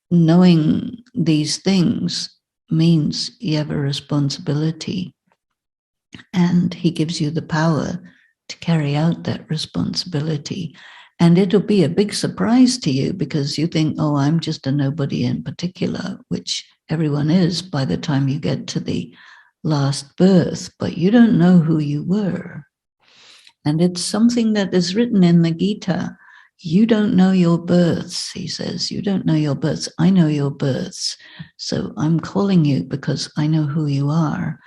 Speaker 2: knowing these things means you have a responsibility, and he gives you the power to carry out that responsibility. And it'll be a big surprise to you because you think, oh, I'm just a nobody in particular, which everyone is by the time you get to the last birth, but you don't know who you were. And it's something that is written in the Gita. You don't know your births, he says. You don't know your births. I know your births. So I'm calling you because I know who you are.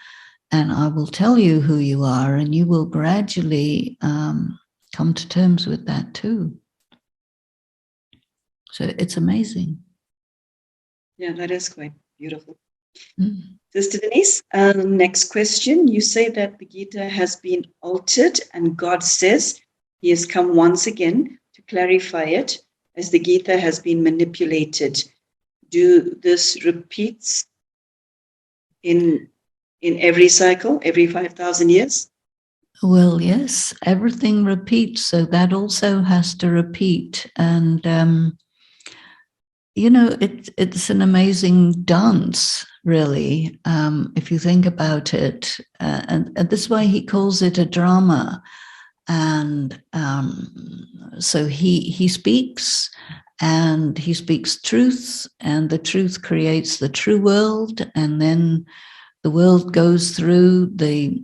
Speaker 2: And I will tell you who you are, and you will gradually come to terms with that too. So it's amazing.
Speaker 1: Yeah, that is quite beautiful.
Speaker 2: Mm.
Speaker 1: Sister Denise, next question. You say that the Gita has been altered and God says he has come once again to clarify it as the Gita has been manipulated. Do this repeats in every cycle, every 5,000 years?
Speaker 2: Well, yes, everything repeats, so that also has to repeat. And it's an amazing dance, really, if you think about it. And this is why he calls it a drama. And so he speaks, and he speaks truth, and the truth creates the true world. And then the world goes through the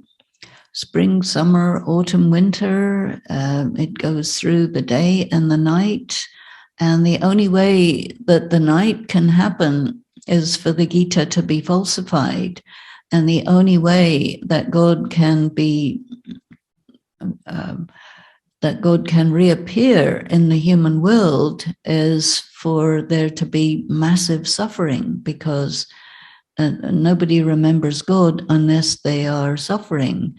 Speaker 2: spring, summer, autumn, winter. It goes through the day and the night. And the only way that the night can happen is for the Gita to be falsified. And the only way that God can be, that God can reappear in the human world is for there to be massive suffering, because nobody remembers God unless they are suffering.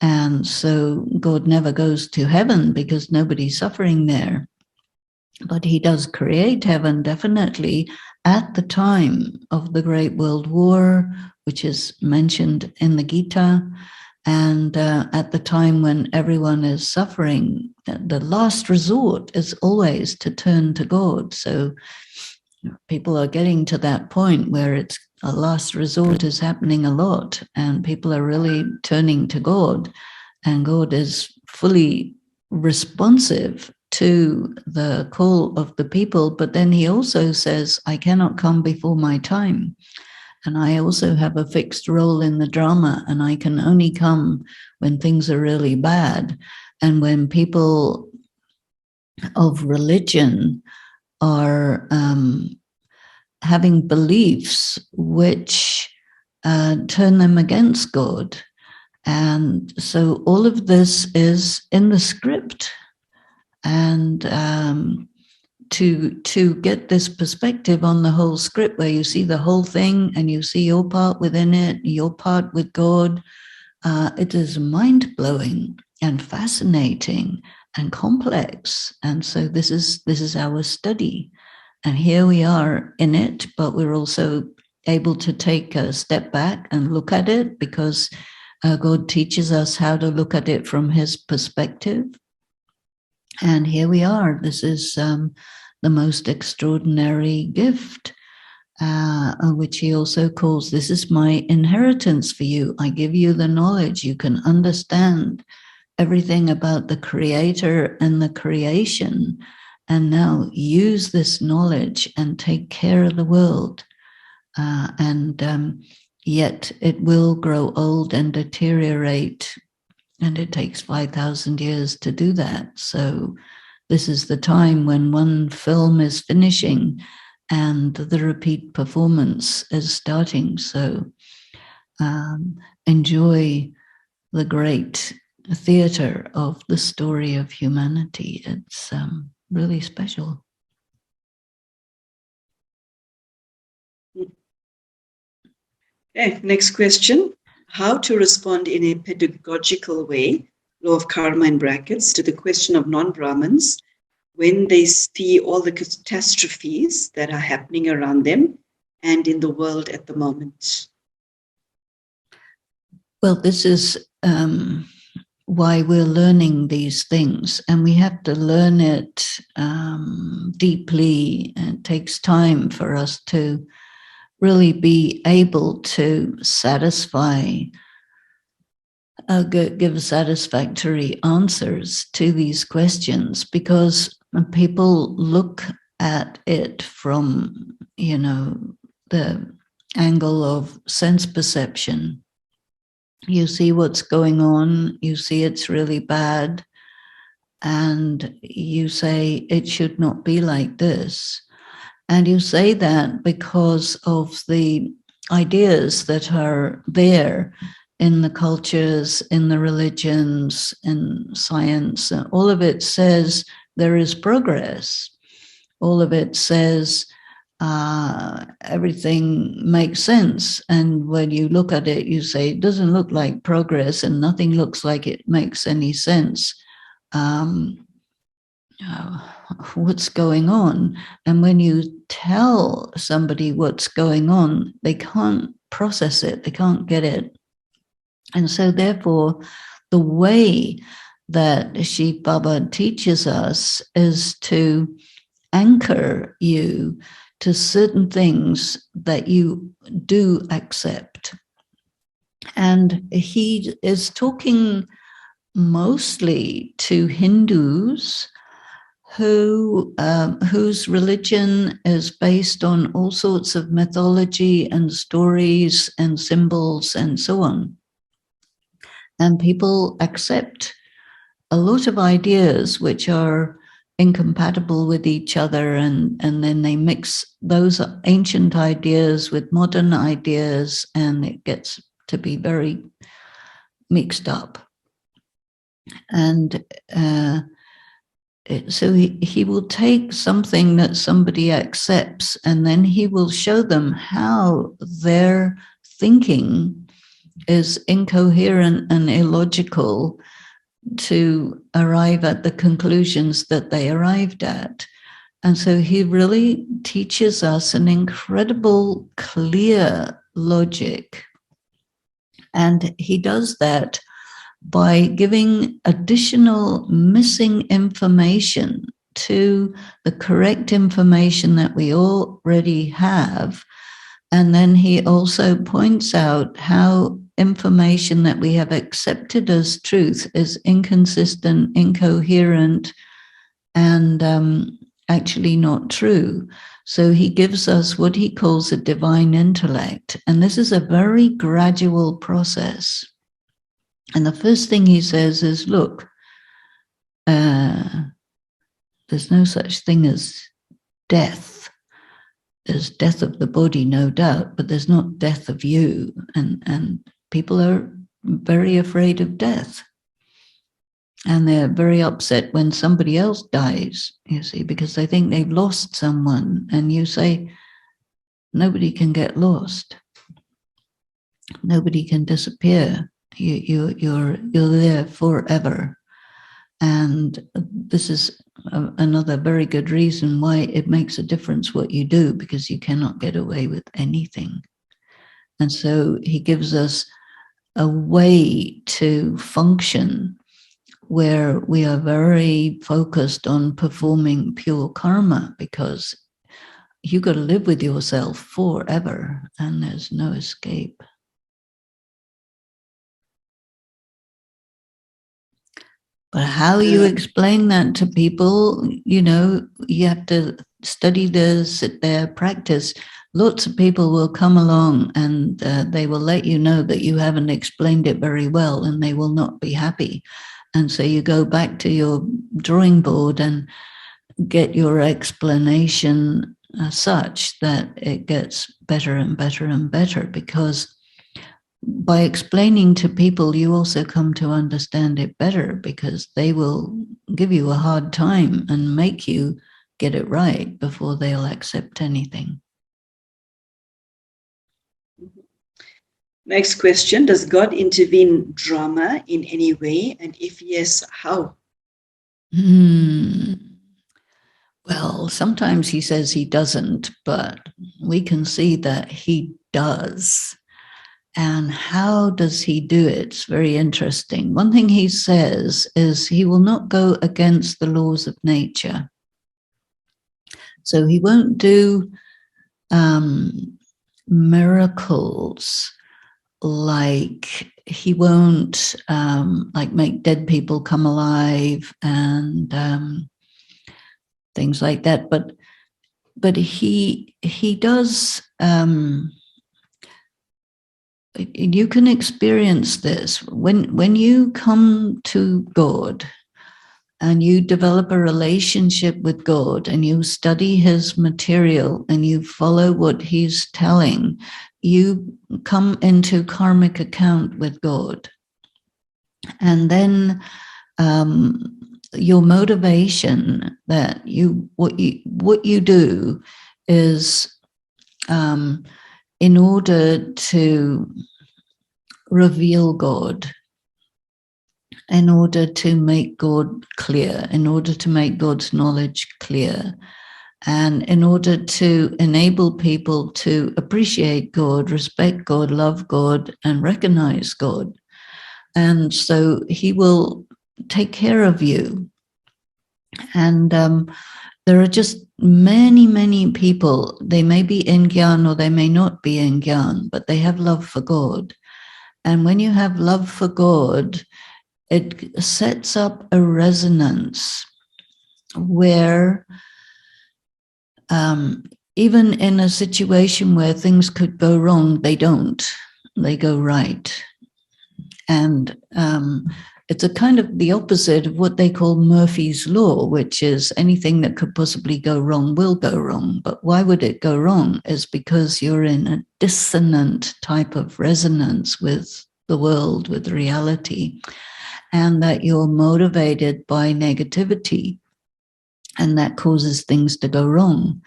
Speaker 2: And so God never goes to heaven because nobody's suffering there. But he does create heaven, definitely, at the time of the Great World War, which is mentioned in the Gita, and at the time when everyone is suffering. The last resort is always to turn to God. So people are getting to that point where it's a last resort is happening a lot, and people are really turning to God, and God is fully responsive to the call of the people. But then he also says, I cannot come before my time. And I also have a fixed role in the drama, and I can only come when things are really bad. And when people of religion are having beliefs which turn them against God. And so all of this is in the script. And to get this perspective on the whole script, where you see the whole thing and you see your part within it, your part with God, it is mind-blowing and fascinating and complex. And so this is our study. And here we are in it, but we're also able to take a step back and look at it, because God teaches us how to look at it from his perspective. And here we are. This is the most extraordinary gift, which he also calls, this is my inheritance for you. I give you the knowledge. You can understand everything about the creator and the creation. And now use this knowledge and take care of the world. Yet it will grow old and deteriorate. And it takes 5,000 years to do that. So this is the time when one film is finishing and the repeat performance is starting. So enjoy the great theater of the story of humanity. It's really special.
Speaker 1: Okay, next question. How to respond in a pedagogical way, law of karma in brackets, to the question of non-Brahmins when they see all the catastrophes that are happening around them and in the world at the moment?
Speaker 2: Well, this is why we're learning these things, and we have to learn it deeply. It takes time for us to really be able to give satisfactory answers to these questions, because people look at it from, the angle of sense perception. You see what's going on, you see it's really bad, and you say it should not be like this. And you say that because of the ideas that are there in the cultures, in the religions, in science. All of it says there is progress. All of it says everything makes sense. And when you look at it, you say, it doesn't look like progress and nothing looks like it makes any sense. What's going on? And when you tell somebody what's going on, they can't process it, they can't get it. And so therefore, the way that Shiv Baba teaches us is to anchor you to certain things that you do accept. And he is talking mostly to Hindus whose religion is based on all sorts of mythology and stories and symbols and so on. And people accept a lot of ideas which are incompatible with each other, and then they mix those ancient ideas with modern ideas, and it gets to be very mixed up. And so he will take something that somebody accepts, and then he will show them how their thinking is incoherent and illogical to arrive at the conclusions that they arrived at. And so he really teaches us an incredible, clear logic. And he does that by giving additional missing information to the correct information that we already have. And then he also points out how information that we have accepted as truth is inconsistent, incoherent, and actually not true. So he gives us what he calls a divine intellect. And this is a very gradual process. And the first thing he says is, look, there's no such thing as death. There's death of the body, no doubt, but there's not death of you. And people are very afraid of death. And they're very upset when somebody else dies, you see, because they think they've lost someone. And you say, nobody can get lost. Nobody can disappear. You're there forever. And this is another very good reason why it makes a difference what you do, because you cannot get away with anything. And so he gives us a way to function where we are very focused on performing pure karma, because you got to live with yourself forever and there's no escape. But how you explain that to people, you know, you have to study this, sit there, practice. Lots of people will come along and they will let you know that you haven't explained it very well, and they will not be happy. And so you go back to your drawing board and get your explanation such that it gets better and better and better, because by explaining to people, you also come to understand it better, because they will give you a hard time and make you get it right before they'll accept anything.
Speaker 1: Next question, does God intervene drama in any way? And if yes, how?
Speaker 2: Well, sometimes he says he doesn't, but we can see that he does. And how does he do it? It's very interesting. One thing he says is he will not go against the laws of nature. So he won't do miracles, like he won't like make dead people come alive and things like that. But he does. You can experience this when you come to God and you develop a relationship with God and you study his material and you follow what he's telling, you come into karmic account with God. And then your motivation that what you do is in order to reveal God, in order to make God clear, in order to make God's knowledge clear, and in order to enable people to appreciate God, respect God, love God, and recognize God. And so he will take care of you. And there are just many, many people, they may be in Gyan or they may not be in Gyan, but they have love for God. And when you have love for God, it sets up a resonance where even in a situation where things could go wrong, they don't, they go right. And it's a kind of the opposite of what they call Murphy's Law, which is anything that could possibly go wrong will go wrong. But why would it go wrong? Is because you're in a dissonant type of resonance with the world, with reality, and that you're motivated by negativity, and that causes things to go wrong.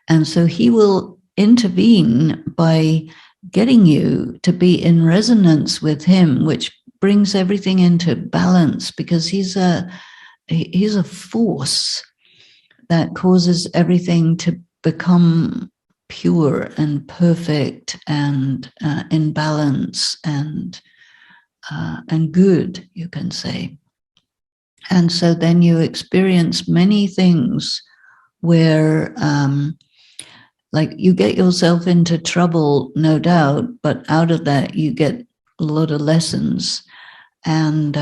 Speaker 2: And so he will intervene by getting you to be in resonance with him, which brings everything into balance, because he's a force that causes everything to become pure and perfect and in balance and good, you can say. And so then you experience many things where like you get yourself into trouble, no doubt, but out of that you get a lot of lessons. And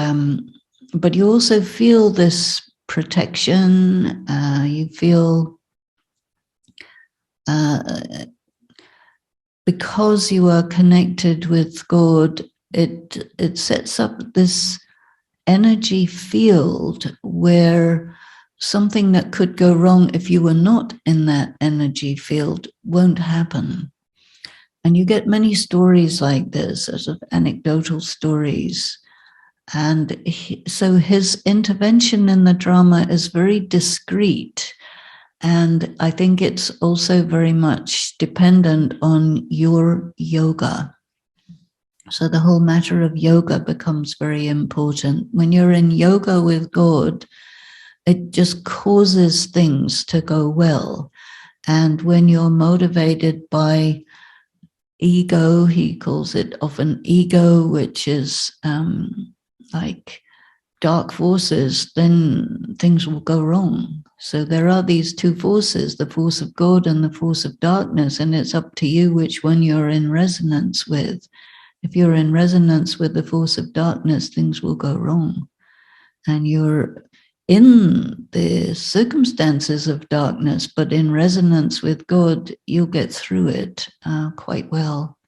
Speaker 2: but you also feel this protection. You feel because you are connected with God, it sets up this energy field where something that could go wrong if you were not in that energy field won't happen. And you get many stories like this, sort of anecdotal stories. And so his intervention in the drama is very discreet. And I think it's also very much dependent on your yoga. So the whole matter of yoga becomes very important. When you're in yoga with God, it just causes things to go well. And when you're motivated by ego, he calls it often ego, which is like dark forces, then things will go wrong. So there are these two forces, the force of God and the force of darkness, and it's up to you which one you're in resonance with. If you're in resonance with the force of darkness, things will go wrong. And you're in the circumstances of darkness, but in resonance with God, you'll get through it quite well.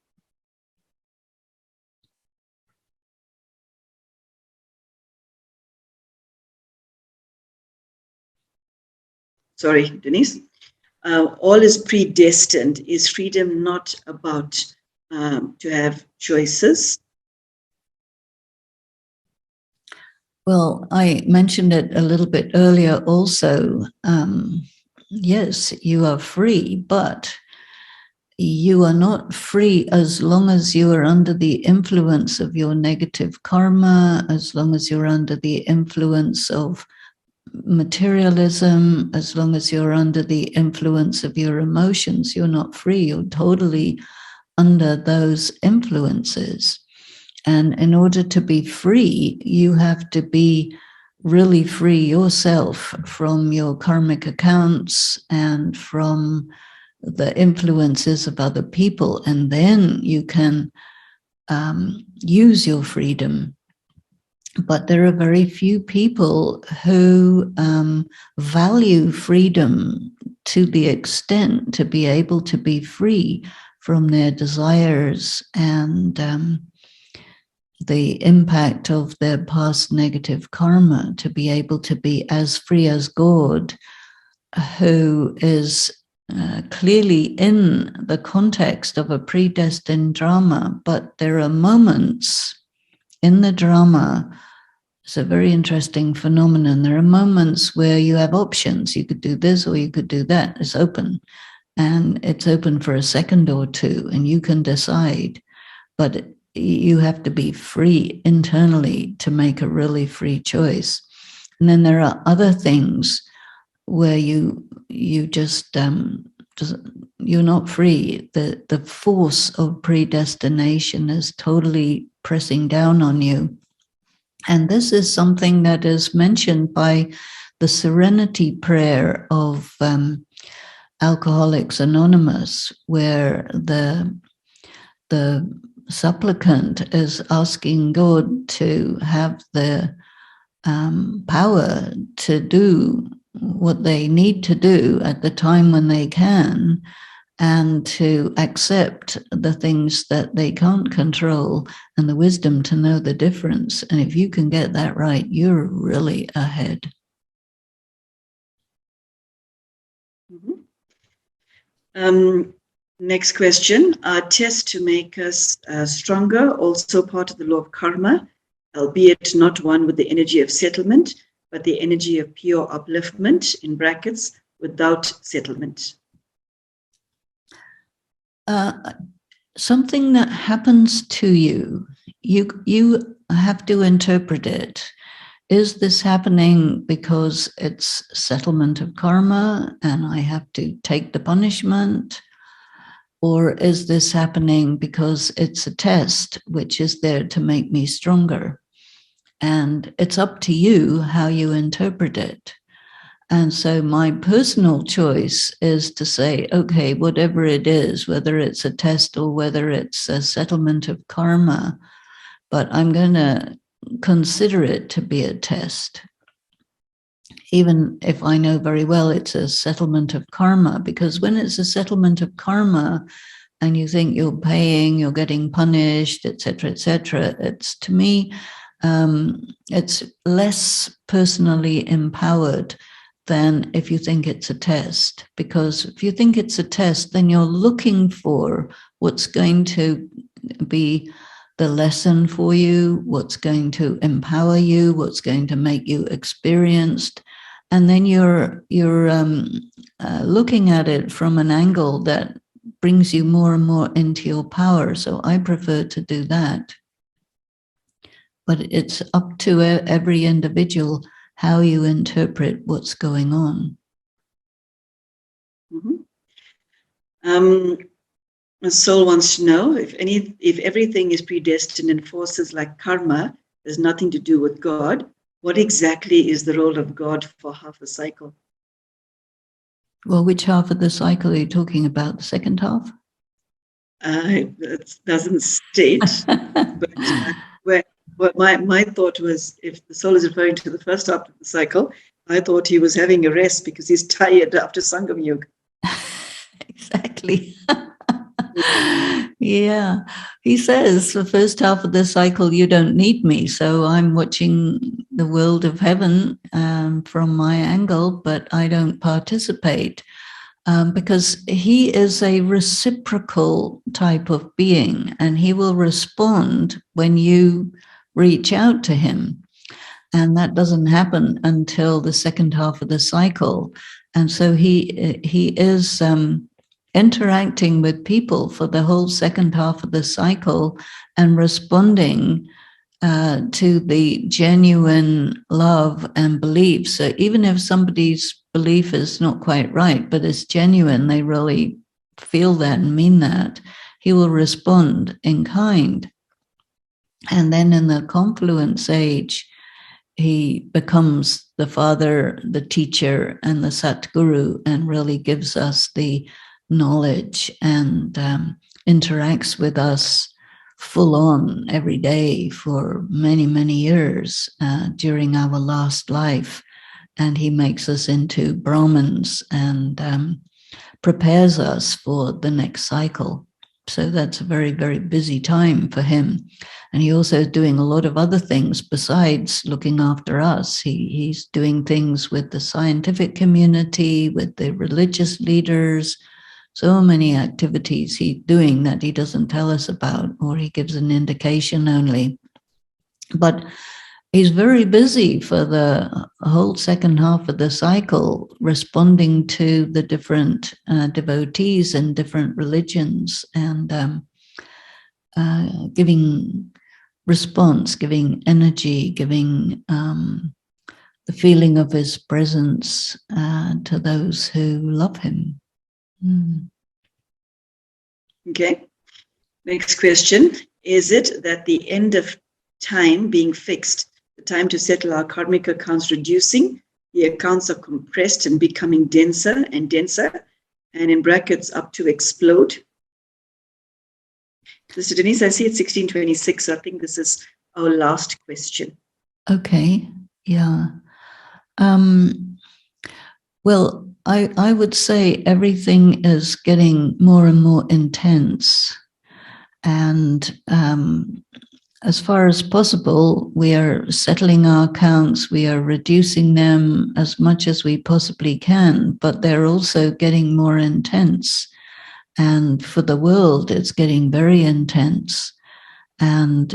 Speaker 1: Sorry, Denise. All is predestined. Is freedom not about to have choices?
Speaker 2: Well, I mentioned it a little bit earlier also. Yes, you are free, but you are not free as long as you are under the influence of your negative karma, as long as you're under the influence of materialism, as long as you're under the influence of your emotions. You're not free. You're totally under those influences. And in order to be free, you have to be really free yourself from your karmic accounts and from the influences of other people. And then you can use your freedom. But there are very few people who value freedom to the extent to be able to be free from their desires and the impact of their past negative karma, to be able to be as free as God, who is clearly in the context of a predestined drama. But there are moments in the drama. It's a very interesting phenomenon. There are moments where you have options. You could do this or you could do that. It's open. and it's open for a second or two, and you can decide, but you have to be free internally to make a really free choice. And then there are other things where you just you're not free. The force of predestination is totally pressing down on you. And this is something that is mentioned by the Serenity Prayer of Alcoholics Anonymous, where the supplicant is asking God to have the power to do what they need to do at the time when they can, and to accept the things that they can't control, and the wisdom to know the difference. And if you can get that right, you're really ahead.
Speaker 1: Next question. Are tests to make us stronger also part of the law of karma, albeit not one with the energy of settlement, but the energy of pure upliftment, in brackets, without settlement?
Speaker 2: Something that happens to you, you have to interpret it. Is this happening because it's settlement of karma and I have to take the punishment? Or is this happening because it's a test which is there to make me stronger? And it's up to you how you interpret it. And so my personal choice is to say, okay, whatever it is, whether it's a test or whether it's a settlement of karma, but I'm going to consider it to be a test, even if I know very well it's a settlement of karma, because when it's a settlement of karma and you think you're paying, you're getting punished, etc., it's, to me, it's less personally empowered than if you think it's a test. Because if you think it's a test, then you're looking for what's going to be the lesson for you, what's going to empower you, what's going to make you experienced. And then you're looking at it from an angle that brings you more and more into your power. So I prefer to do that. But it's up to every individual how you interpret what's going on.
Speaker 1: A soul wants to know if everything is predestined and forces like karma has nothing to do with God, what exactly is the role of God for half a cycle?
Speaker 2: Well, which half of the cycle are you talking about? The second half?
Speaker 1: It doesn't state, but my thought was, if the soul is referring to the first half of the cycle, I thought he was having a rest because he's tired after Sangam Yuga.
Speaker 2: Exactly. Yeah. He says, the first half of the cycle, you don't need me. So I'm watching the world of heaven from my angle, but I don't participate because he is a reciprocal type of being, and he will respond when you reach out to him. And that doesn't happen until the second half of the cycle. And so he is interacting with people for the whole second half of the cycle and responding to the genuine love and belief. So even if somebody's belief is not quite right, but it's genuine, they really feel that and mean that, he will respond in kind. And then in the confluence age, he becomes the father, the teacher, and the Satguru, and really gives us the knowledge and interacts with us full on every day for many, many years during our last life. And he makes us into Brahmins and prepares us for the next cycle. So that's a very, very busy time for him. And he also is doing a lot of other things besides looking after us. He's doing things with the scientific community, with the religious leaders, so many activities he's doing that he doesn't tell us about, or he gives an indication only. But he's very busy for the whole second half of the cycle, responding to the different devotees in different religions and giving response, giving energy, giving the feeling of his presence to those who love him.
Speaker 1: Okay. Next question. Is it that the end of time being fixed, the time to settle our karmic accounts reducing, the accounts are compressed and becoming denser and denser, and in brackets up to explode? Sister Denise, I see it's 1626. So I think this is our last question.
Speaker 2: Okay, yeah. Well, I would say everything is getting more and more intense. And as far as possible, we are settling our accounts, we are reducing them as much as we possibly can, but they're also getting more intense. And for the world, it's getting very intense. And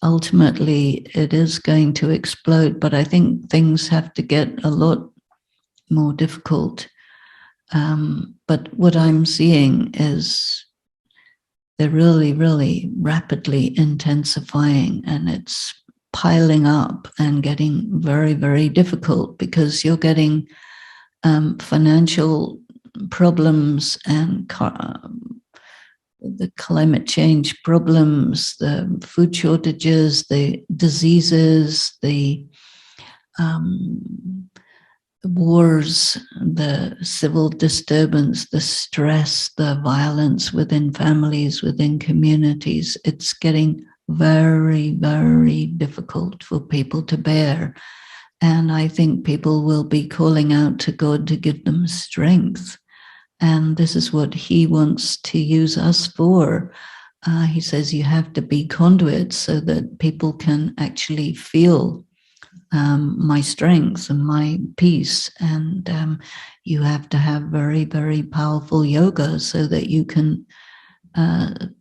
Speaker 2: ultimately it is going to explode, but I think things have to get a lot more difficult. But what I'm seeing is they're really, really rapidly intensifying, and it's piling up and getting very, very difficult because you're getting financial problems and the climate change problems, the food shortages, the diseases, the wars, the civil disturbance, the stress, the violence within families, within communities. It's getting very, very difficult for people to bear. And I think people will be calling out to God to give them strength. And this is what he wants to use us for. He says you have to be conduits so that people can actually feel my strength and my peace. And you have to have very, very powerful yoga so that you can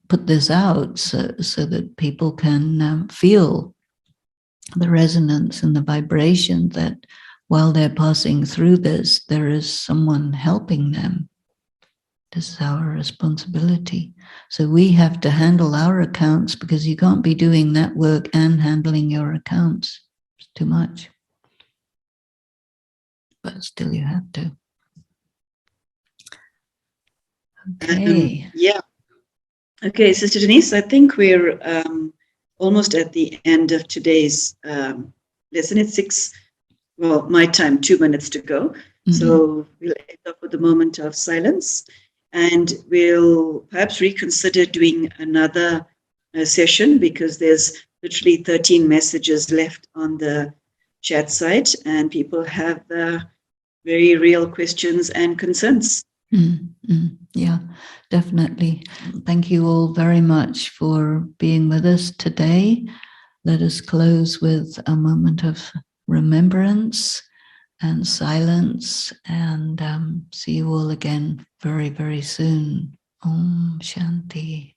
Speaker 2: put this out so that people can feel the resonance and the vibration that while they're passing through this, there is someone helping them. This is our responsibility. So we have to handle our accounts because you can't be doing that work and handling your accounts. It's too much. But still you have to. Okay.
Speaker 1: Okay, Sister Denise, I think we're almost at the end of today's lesson. It's my time, 2 minutes to go. Mm-hmm. So we'll end up with a moment of silence. And we'll perhaps reconsider doing another session because there's literally 13 messages left on the chat site and people have very real questions and concerns.
Speaker 2: Yeah, definitely. Thank you all very much for being with us today. Let us close with a moment of remembrance and silence, and see you all again very, very soon. Om Shanti.